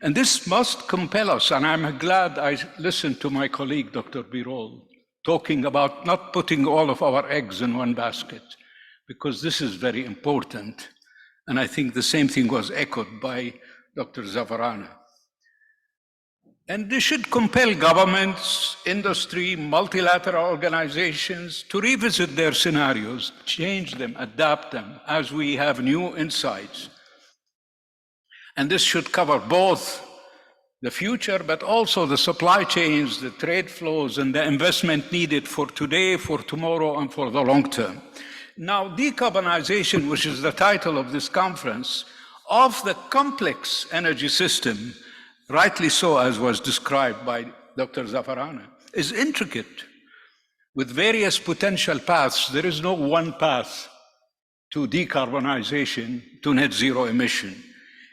And this must compel us, and I'm glad I listened to my colleague, Dr. Birol, talking about not putting all of our eggs in one basket, because this is very important. And I think the same thing was echoed by Dr. Zafarana. And this should compel governments, industry, multilateral organizations to revisit their scenarios, change them, adapt them as we have new insights. And this should cover both the future, but also the supply chains, the trade flows, and the investment needed for today, for tomorrow, and for the long term. Now, decarbonization, which is the title of this conference, of the complex energy system, rightly so, as was described by Dr. Zafarana, is intricate with various potential paths. There is no one path to decarbonization, to net zero emission.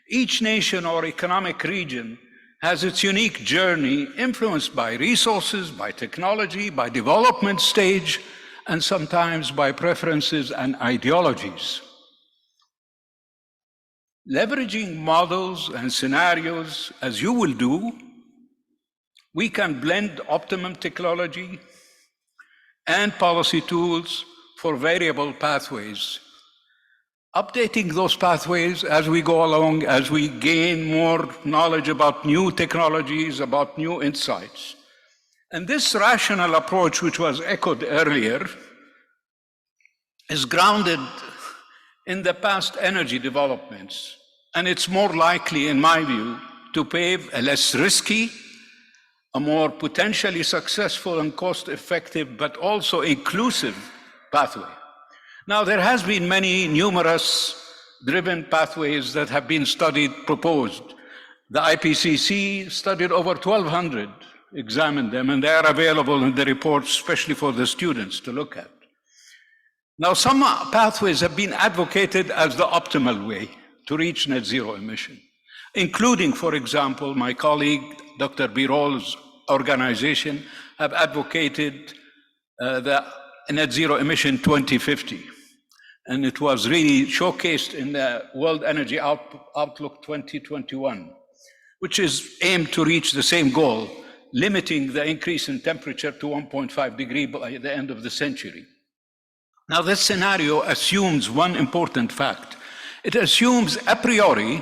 Each nation or economic region has its unique journey influenced by resources, by technology, by development stage, and sometimes by preferences and ideologies. Leveraging models and scenarios, as you will do, we can blend optimum technology and policy tools for variable pathways, updating those pathways as we go along, as we gain more knowledge about new technologies, about new insights. And this rational approach, which was echoed earlier, is grounded in the past energy developments. And it's more likely, in my view, to pave a less risky, a more potentially successful and cost-effective, but also inclusive pathway. Now, there has been many numerous driven pathways that have been studied, proposed. The IPCC studied over 1,200, examined them, and they are available in the reports, especially for the students to look at. Now, some pathways have been advocated as the optimal way to reach net zero emission, including, for example, my colleague, Dr. Birol's organization, have advocated the net zero emission 2050. And it was really showcased in the World Energy Outlook 2021, which is aimed to reach the same goal, limiting the increase in temperature to 1.5 degrees by the end of the century. Now, this scenario assumes one important fact. It assumes a priori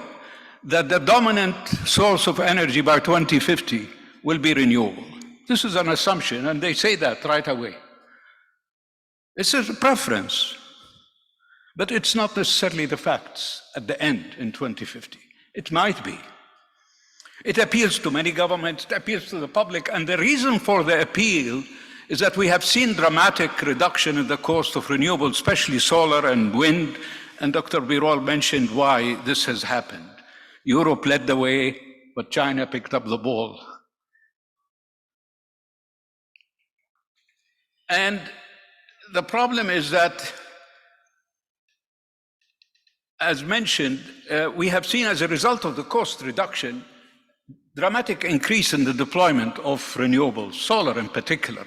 that the dominant source of energy by 2050 will be renewable. This is an assumption, and they say that right away. It's a preference. But it's not necessarily the facts at the end in 2050. It might be. It appeals to many governments, it appeals to the public, and the reason for the appeal is that we have seen dramatic reduction in the cost of renewables, especially solar and wind, and Dr. Birol mentioned why this has happened. Europe led the way, but China picked up the ball. And the problem is that, as mentioned, we have seen as a result of the cost reduction, dramatic increase in the deployment of renewables, solar in particular,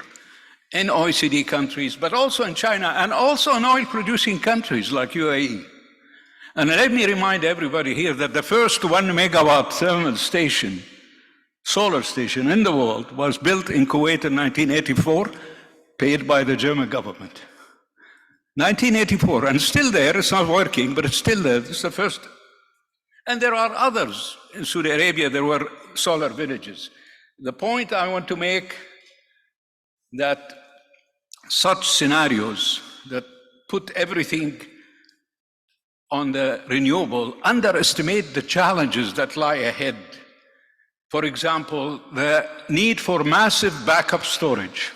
in OECD countries, but also in China, and also in oil-producing countries like UAE. And let me remind everybody here that the first 1 megawatt thermal station, solar station in the world, was built in Kuwait in 1984, paid by the German government. 1984, and still there, it's not working, but it's still there. This is the first. And there are others. In Saudi Arabia, there were solar villages. The point I want to make that such scenarios that put everything on the renewable underestimate the challenges that lie ahead. For example, the need for massive backup storage.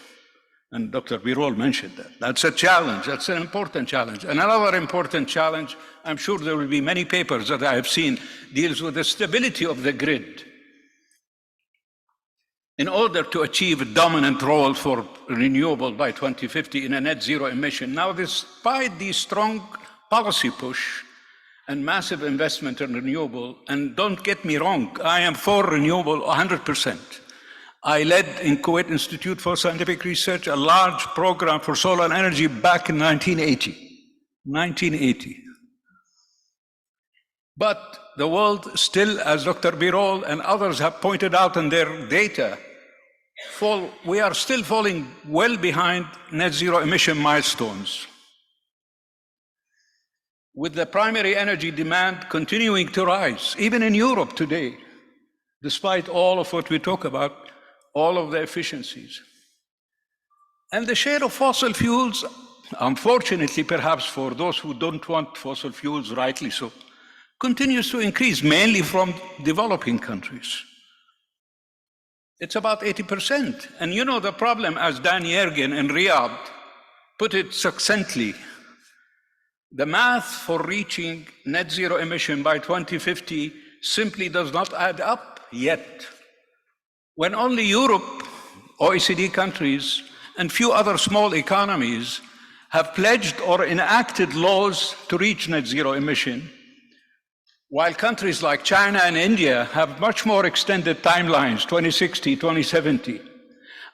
And Dr. Birol mentioned that. That's a challenge. That's an important challenge. And another important challenge, I'm sure there will be many papers that I have seen, deals with the stability of the grid. In order to achieve a dominant role for renewable by 2050 in a net zero emission. Now, despite the strong policy push and massive investment in renewable, and don't get me wrong, I am for renewable 100%. I led in Kuwait Institute for Scientific Research a large program for solar energy back in 1980. But the world still, as Dr. Birol and others have pointed out in their data, we are still falling well behind net zero emission milestones. With the primary energy demand continuing to rise, even in Europe today, despite all of what we talk about, all of the efficiencies. And the share of fossil fuels, unfortunately perhaps for those who don't want fossil fuels, rightly so, continues to increase, mainly from developing countries. It's about 80%. And you know the problem, as Dan Yergin in Riyadh put it succinctly, the math for reaching net zero emission by 2050 simply does not add up yet. When only Europe, OECD countries, and few other small economies have pledged or enacted laws to reach net zero emission, while countries like China and India have much more extended timelines, 2060, 2070,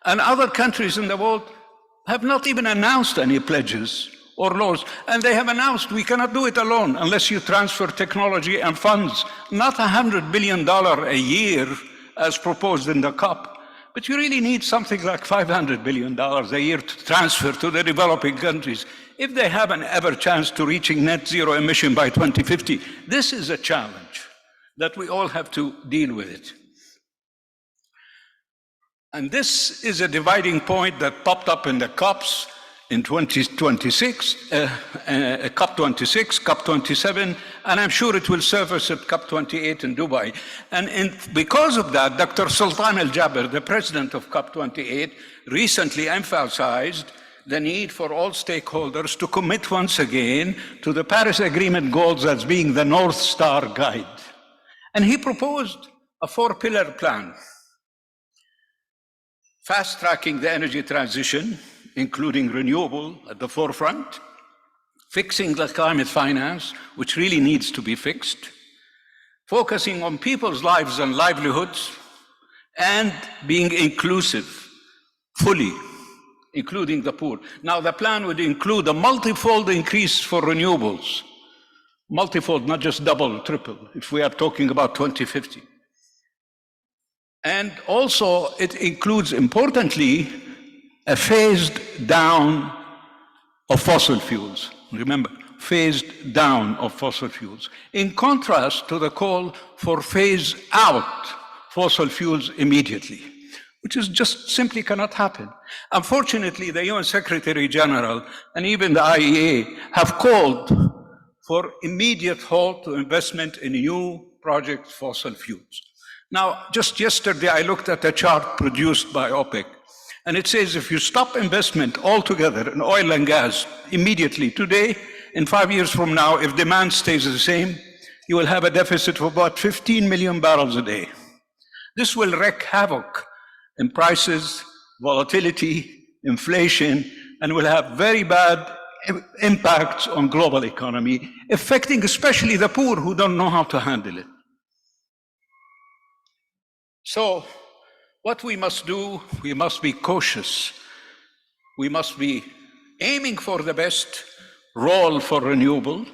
and other countries in the world have not even announced any pledges or laws, and they have announced we cannot do it alone unless you transfer technology and funds, not $100 billion a year as proposed in the COP, but you really need something like $500 billion a year to transfer to the developing countries if they have an ever chance to reaching net zero emission by 2050. This is a challenge that we all have to deal with it. And this is a dividing point that popped up in the COPs in 2026, COP26, COP27, and I'm sure it will surface at COP28 in Dubai. And because of that, Dr. Sultan Al-Jaber, the president of COP28, recently emphasized the need for all stakeholders to commit once again to the Paris Agreement goals as being the North Star guide. And he proposed a 4-pillar plan: fast-tracking the energy transition, including renewable at the forefront, fixing the climate finance, which really needs to be fixed, focusing on people's lives and livelihoods, and being inclusive, fully, including the poor. Now, the plan would include a multifold increase for renewables, multifold, not just double, triple, if we are talking about 2050. And also, it includes, importantly, a phased down of fossil fuels. Remember, phased down of fossil fuels. In contrast to the call for phase out fossil fuels immediately, which is just simply cannot happen. Unfortunately, the UN Secretary General and even the IAEA have called for immediate halt to investment in new project fossil fuels. Now, just yesterday, I looked at a chart produced by OPEC, and it says if you stop investment altogether in oil and gas immediately today, in 5 years from now, if demand stays the same, you will have a deficit of about 15 million barrels a day. This will wreak havoc in prices, volatility, inflation, and will have very bad impacts on global economy, affecting especially the poor who don't know how to handle it. So what we must do, we must be cautious. We must be aiming for the best role for renewable,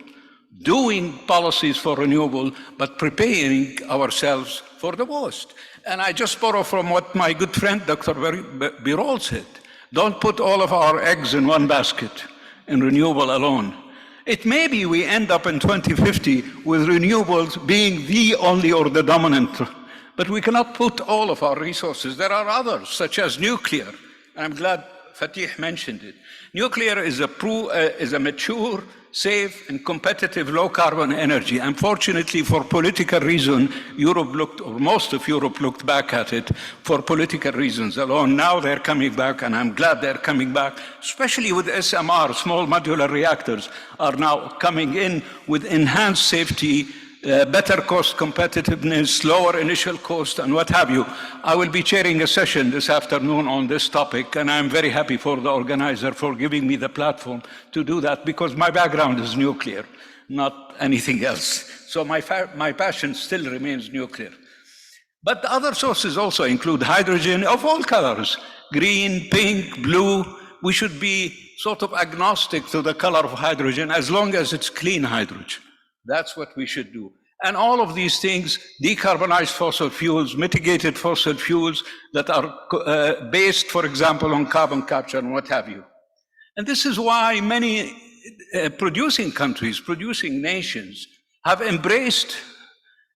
doing policies for renewable, but preparing ourselves for the worst. And I just borrow from what my good friend, Dr. Birol said. Don't put all of our eggs in one basket, in renewable alone. It may be we end up in 2050 with renewables being the only or the dominant, but we cannot put all of our resources. There are others, such as nuclear. I'm glad Fatih mentioned it. Nuclear is a mature, safe, and competitive low-carbon energy. Unfortunately, for political reasons, Europe looked, or most of Europe looked back at it for political reasons alone. Now they're coming back, and I'm glad they're coming back, especially with SMR, small modular reactors, are now coming in with enhanced safety, better cost competitiveness, lower initial cost, and what have you. I will be chairing a session this afternoon on this topic, and I'm very happy for the organizer for giving me the platform to do that, because my background is nuclear, not anything else. So my passion still remains nuclear. But the other sources also include hydrogen of all colors, green, pink, blue. We should be sort of agnostic to the color of hydrogen as long as it's clean hydrogen. That's what we should do. And all of these things, decarbonized fossil fuels, mitigated fossil fuels that are based, for example, on carbon capture and what have you. And this is why many producing countries, producing nations, have embraced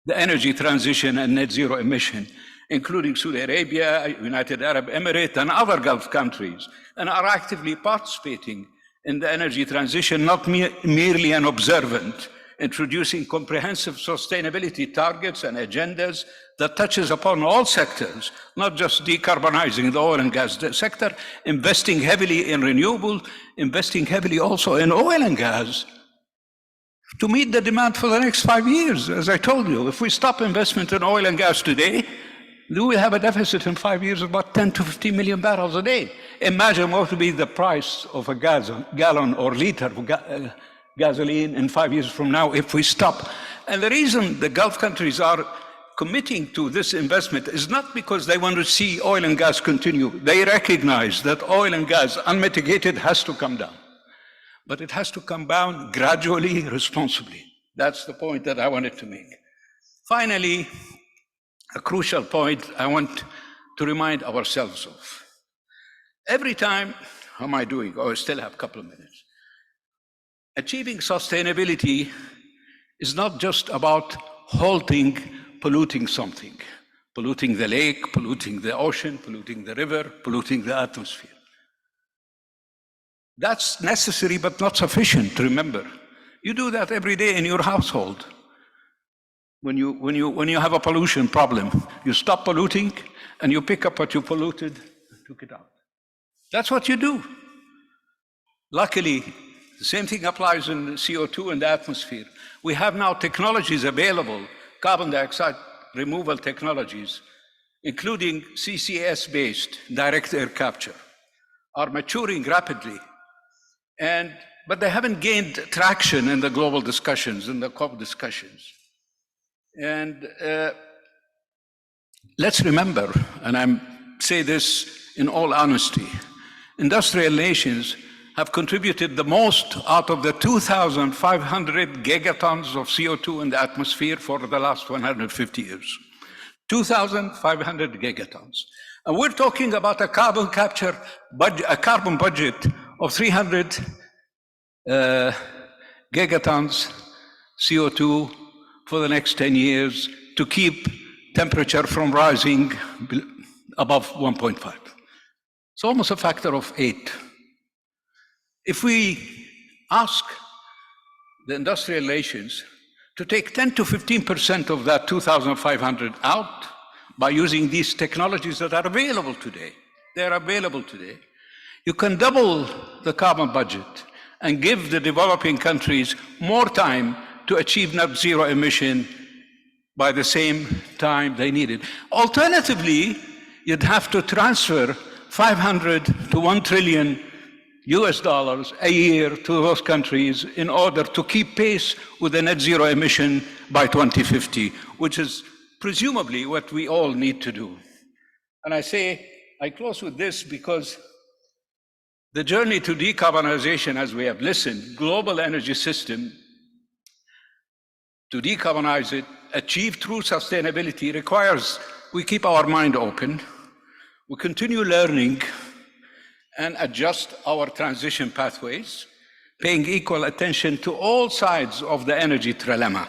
the energy transition and net zero emission, including Saudi Arabia, United Arab Emirates, and other Gulf countries, and are actively participating in the energy transition, not merely an observant, introducing comprehensive sustainability targets and agendas that touches upon all sectors, not just decarbonizing the oil and gas sector, investing heavily in renewable, investing heavily also in oil and gas to meet the demand for the next 5 years. As I told you, if we stop investment in oil and gas today, we will have a deficit in 5 years of about 10 to 15 million barrels a day. Imagine what would be the price of a gallon or liter of gasoline in 5 years from now if we stop. And the reason the Gulf countries are committing to this investment is not because they want to see oil and gas continue. They recognize that oil and gas, unmitigated, has to come down. But it has to come down gradually, responsibly. That's the point that I wanted to make. Finally, a crucial point I want to remind ourselves of. Every time, how am I doing? Oh, I still have a couple of minutes. Achieving sustainability is not just about halting polluting something, polluting the lake, polluting the ocean, polluting the river, polluting the atmosphere. That's necessary but not sufficient, remember. You do that every day in your household. When you have a pollution problem, you stop polluting and you pick up what you polluted and took it out. That's what you do. Luckily, the same thing applies in CO2 in the atmosphere. We have now technologies available, carbon dioxide removal technologies, including CCS-based direct air capture, are maturing rapidly. But they haven't gained traction in the global discussions, in the COP discussions. And let's remember, and I say this in all honesty, industrial nations have contributed the most out of the 2,500 gigatons of CO2 in the atmosphere for the last 150 years. 2,500 gigatons. And we're talking about a carbon capture budget, a carbon budget of 300 gigatons CO2 for the next 10 years to keep temperature from rising above 1.5. It's almost a factor of 8. If we ask the industrial nations to take 10 to 15% of that 2,500 out by using these technologies that are available today. They are available today. You can double the carbon budget and give the developing countries more time to achieve net zero emission by the same time they need it. Alternatively, you'd have to transfer 500 to 1 trillion US dollars a year to those countries in order to keep pace with the net zero emission by 2050, which is presumably what we all need to do. And I close with this because the journey to decarbonization, as we have listened, global energy system, to decarbonize it, achieve true sustainability requires we keep our mind open, we continue learning and adjust our transition pathways, paying equal attention to all sides of the energy trilemma.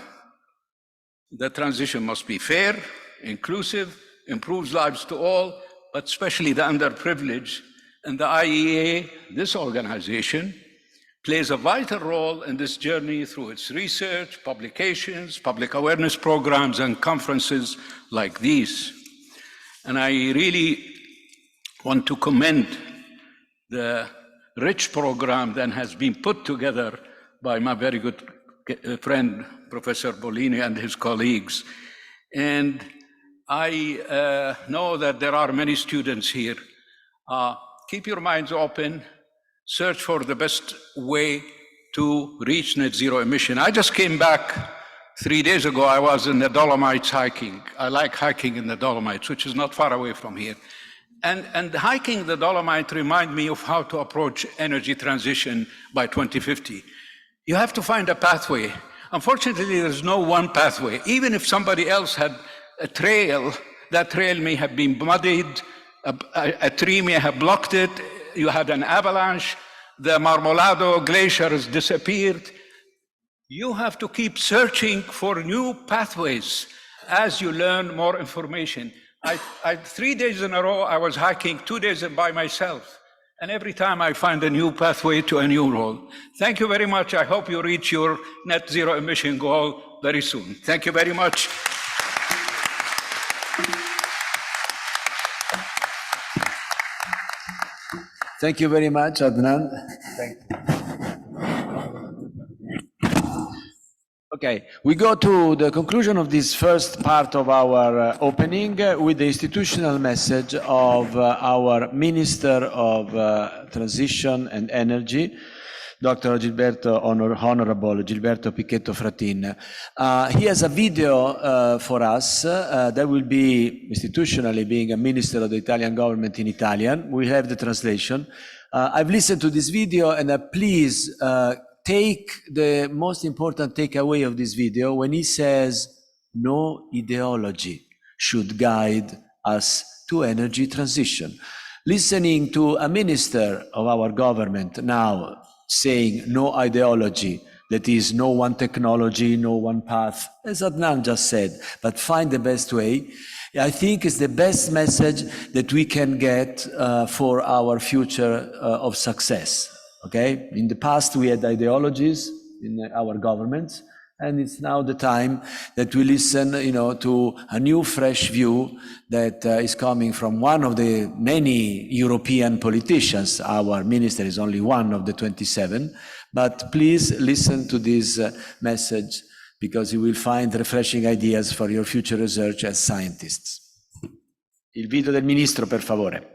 The transition must be fair, inclusive, improves lives to all, but especially the underprivileged. And the IAEA, this organization, plays a vital role in this journey through its research, publications, public awareness programs, and conferences like these. And I really want to commend the rich program that has been put together by my very good friend, Professor Bollino, and his colleagues. And I know that there are many students here. Keep your minds open, search for the best way to reach net zero emission. I just came back 3 days ago. I was in the Dolomites hiking. I like hiking in the Dolomites, which is not far away from here. And hiking the Dolomite reminded me of how to approach energy transition by 2050. You have to find a pathway. Unfortunately, there's no one pathway. Even if somebody else had a trail, that trail may have been muddied, a tree may have blocked it, you had an avalanche, the Marmolado glacier has disappeared. You have to keep searching for new pathways as you learn more information. 3 days in a row, I was hiking 2 days by myself. And every time I find a new pathway to a new role. Thank you very much. I hope you reach your net zero emission goal very soon. Thank you very much. Thank you very much, Adnan. Thank you. Okay, we go to the conclusion of this first part of our opening with the institutional message of our Minister of Transition and Energy, Dr. Gilberto, Honorable Gilberto Pichetto Fratin. He has a video for us that will be institutionally being a minister of the Italian government in Italian. We have the translation. I've listened to this video and please take the most important takeaway of this video when he says no ideology should guide us to energy transition. Listening to a minister of our government now saying no ideology, that is no one technology, no one path, as Adnan just said, but find the best way, I think is the best message that we can get for our future of success. Okay? In the past, we had ideologies in our governments, and it's now the time that we listen, to a new, fresh view that is coming from one of the many European politicians. Our minister is only one of the 27, but please listen to this message because you will find refreshing ideas for your future research as scientists. Il video del ministro, per favore.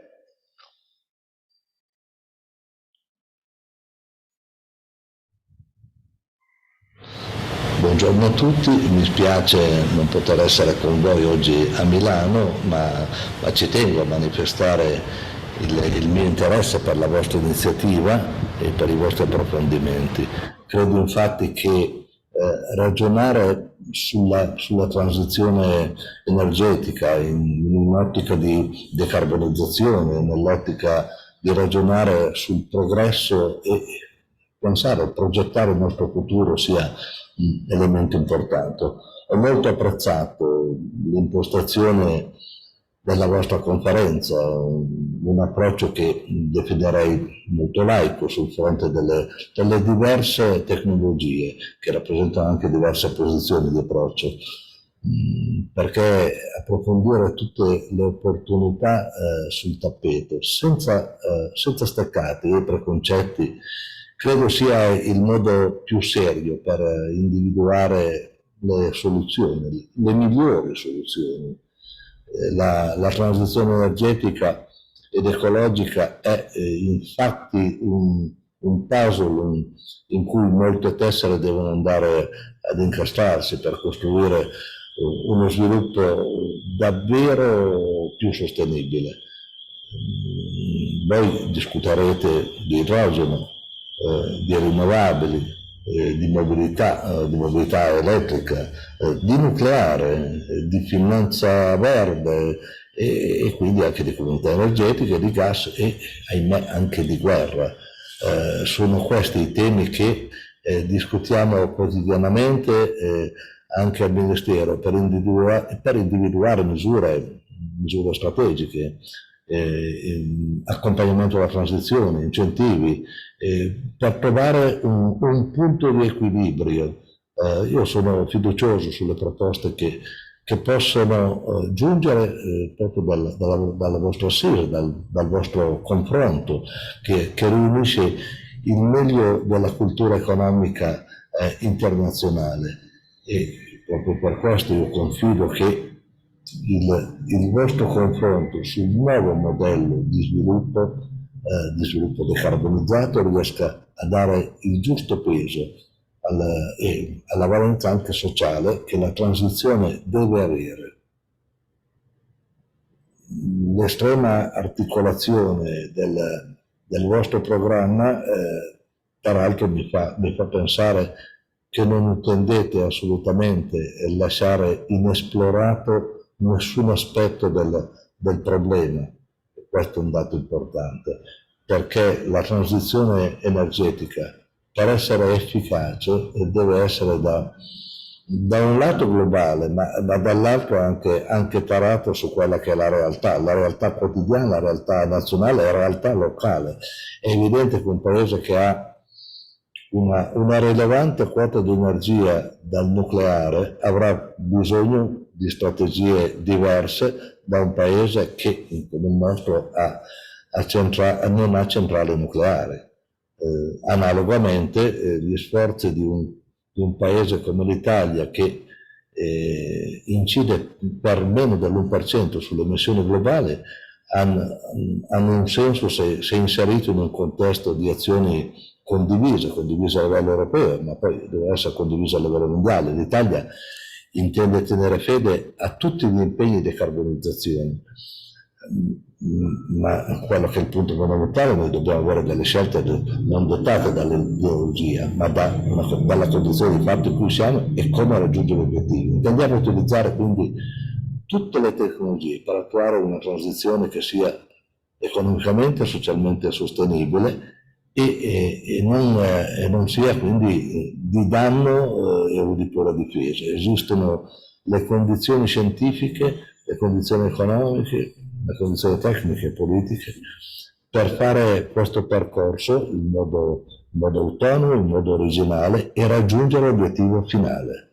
Buongiorno a tutti, mi spiace non poter essere con voi oggi a Milano, ma ci tengo a manifestare il mio interesse per la vostra iniziativa e per i vostri approfondimenti. Credo infatti che ragionare sulla transizione energetica in un'ottica di decarbonizzazione, nell'ottica di ragionare sul progresso e pensare, progettare il nostro futuro sia un elemento importante. Ho molto apprezzato l'impostazione della vostra conferenza, un approccio che definirei molto laico sul fronte delle diverse tecnologie che rappresentano anche diverse posizioni di approccio, perché approfondire tutte le opportunità sul tappeto senza staccati e preconcetti credo sia il modo più serio per individuare le soluzioni, le migliori soluzioni. La transizione energetica ed ecologica è infatti un puzzle in cui molte tessere devono andare ad incastrarsi per costruire uno sviluppo davvero più sostenibile. Voi discuterete di idrogeno, di rinnovabili, di mobilità elettrica, di nucleare, di finanza verde e quindi anche di comunità energetica, di gas e ahimè anche di guerra. Sono questi i temi che discutiamo quotidianamente anche al Ministero per individuare misure strategiche, accompagnamento alla transizione, incentivi, per trovare un punto di equilibrio. Io sono fiducioso sulle proposte che possono giungere proprio dalla vostra assise, dal vostro confronto, che riunisce il meglio della cultura economica internazionale. E proprio per questo io confido che il vostro confronto sul nuovo modello di sviluppo decarbonizzato riesca a dare il giusto peso alla valenza anche sociale che la transizione deve avere. L'estrema articolazione del vostro programma peraltro mi fa pensare che non intendete assolutamente lasciare inesplorato nessun aspetto del problema. Questo è un dato importante, perché la transizione energetica, per essere efficace, deve essere da un lato globale, ma dall'altro anche tarato su quella che è la realtà quotidiana, la realtà nazionale e la realtà locale. È evidente che un paese che ha una rilevante quota di energia dal nucleare avrà bisogno di strategie diverse da un paese che, come il nostro, non ha centrali nucleari. Analogamente, gli sforzi di un paese come l'Italia, che incide per meno dell'1% sulle emissioni globali, hanno un senso se inserito in un contesto di azioni condivise a livello europeo, ma poi deve essere condivisa a livello mondiale. L'Italia intende tenere fede a tutti gli impegni di decarbonizzazione, ma quello che è il punto fondamentale: noi dobbiamo avere delle scelte non dettate dall'ideologia, ma dalla condizione di fatto in cui siamo e come raggiungere gli obiettivi. Intendiamo utilizzare quindi tutte le tecnologie per attuare una transizione che sia economicamente e socialmente sostenibile e non sia quindi di danno o di pura difesa. Esistono le condizioni scientifiche, le condizioni economiche, le condizioni tecniche e politiche per fare questo percorso in modo autonomo, in modo originale e raggiungere l'obiettivo finale.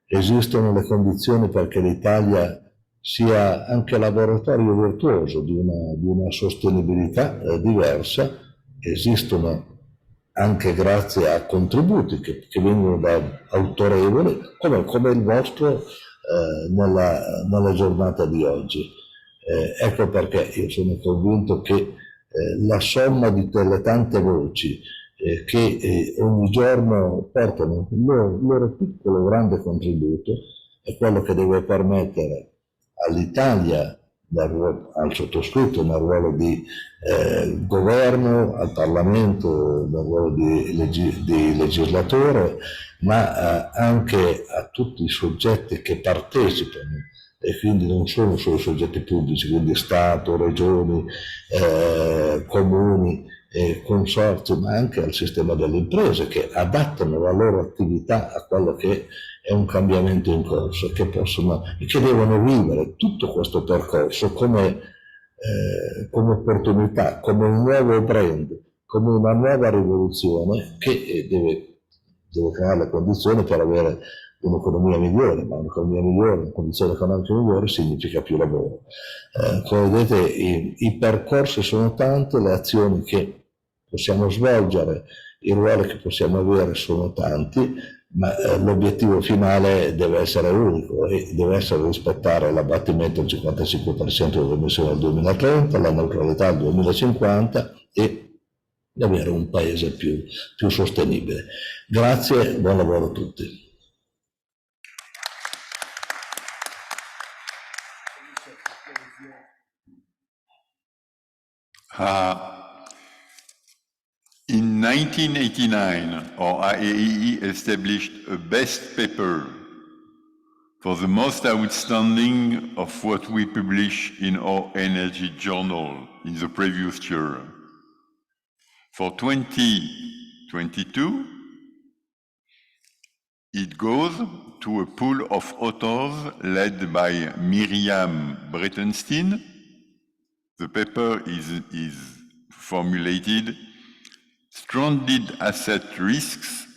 Esistono le condizioni perché l'Italia sia anche laboratorio virtuoso di una sostenibilità diversa. Esistono anche grazie a contributi che vengono da autorevoli come il vostro nella giornata di oggi. Ecco perché io sono convinto che la somma di quelle tante voci che ogni giorno portano il loro piccolo grande contributo è quello che deve permettere all'Italia, al sottoscritto nel ruolo di governo, al Parlamento nel ruolo di legislatore, ma anche a tutti i soggetti che partecipano, e quindi non sono solo soggetti pubblici, quindi Stato, regioni, comuni, consorzi, ma anche al sistema delle imprese che adattano la loro attività a quello che è un cambiamento in corso e che devono vivere tutto questo percorso come opportunità, come un nuovo brand, come una nuova rivoluzione che deve creare le condizioni per avere un'economia migliore, ma un'economia migliore, una condizione economica migliore significa più lavoro. Come vedete i percorsi sono tanti, le azioni che possiamo svolgere, i ruoli che possiamo avere sono tanti, ma l'obiettivo finale deve essere unico e deve essere rispettare l'abbattimento del 55% delle emissioni al 2030, la neutralità al 2050 e avere un paese più sostenibile. Grazie, buon lavoro a tutti. In 1989, our IAEE established a best paper for the most outstanding of what we publish in our energy journal in the previous year. For 2022, it goes to a pool of authors led by Miriam Breitenstein. The paper is formulated Stranded Asset Risks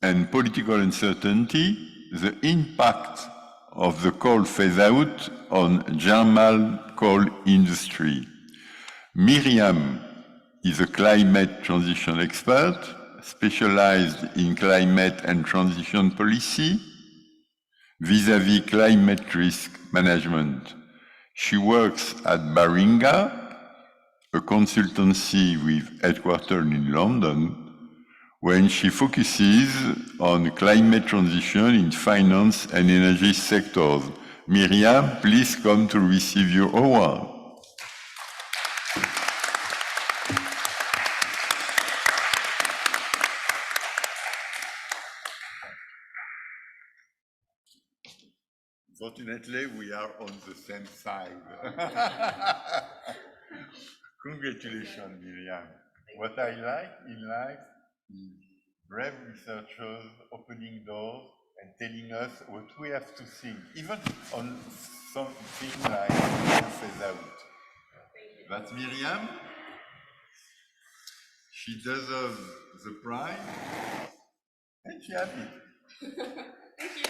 and Political Uncertainty, the Impact of the Coal Phase-Out on German Coal Industry. Miriam is a climate transition expert, specialized in climate and transition policy, vis-à-vis climate risk management. She works at Baringa, a consultancy with headquarters in London, when she focuses on climate transition in finance and energy sectors. Miriam, please come to receive your award. Fortunately, we are on the same side. Congratulations, Miriam. What I like in life is brave researchers opening doors and telling us what we have to think, even on something like phase out. That's Miriam. She deserves the prize, and she has it. Thank you.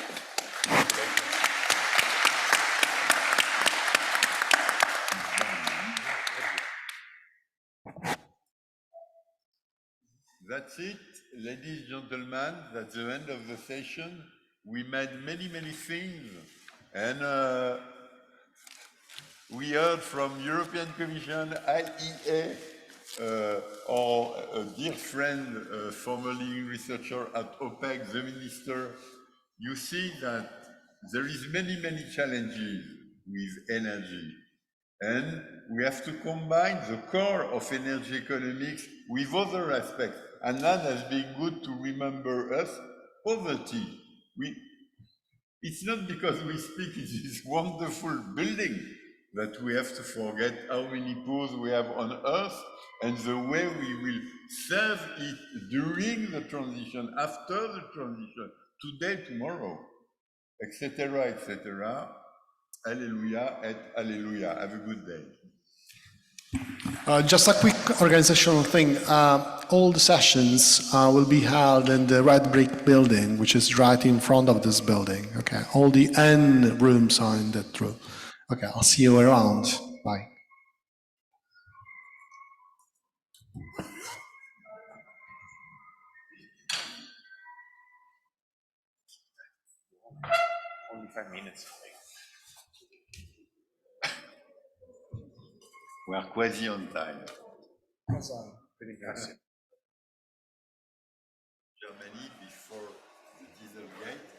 That's it, ladies and gentlemen. That's the end of the session. We made many things, and we heard from European Commission, IEA, our dear friend, formerly researcher at OPEC, the minister. You see that there is many challenges with energy. And we have to combine the core of energy economics with other aspects. Adnan has been good to remember us, poverty. It's not because we speak in this wonderful building that we have to forget how many poor we have on earth and the way we will serve it during the transition, after the transition, today, tomorrow, etc., etc. Alleluia et Alleluia. Have a good day. Just a quick organizational thing. All the sessions will be held in the red brick building, which is right in front of this building. Okay. All the N rooms are in that room. Okay. I'll see you around. Bye. Only 5 minutes. We are quasi on time. Grazie. Germany before the Dieselgate.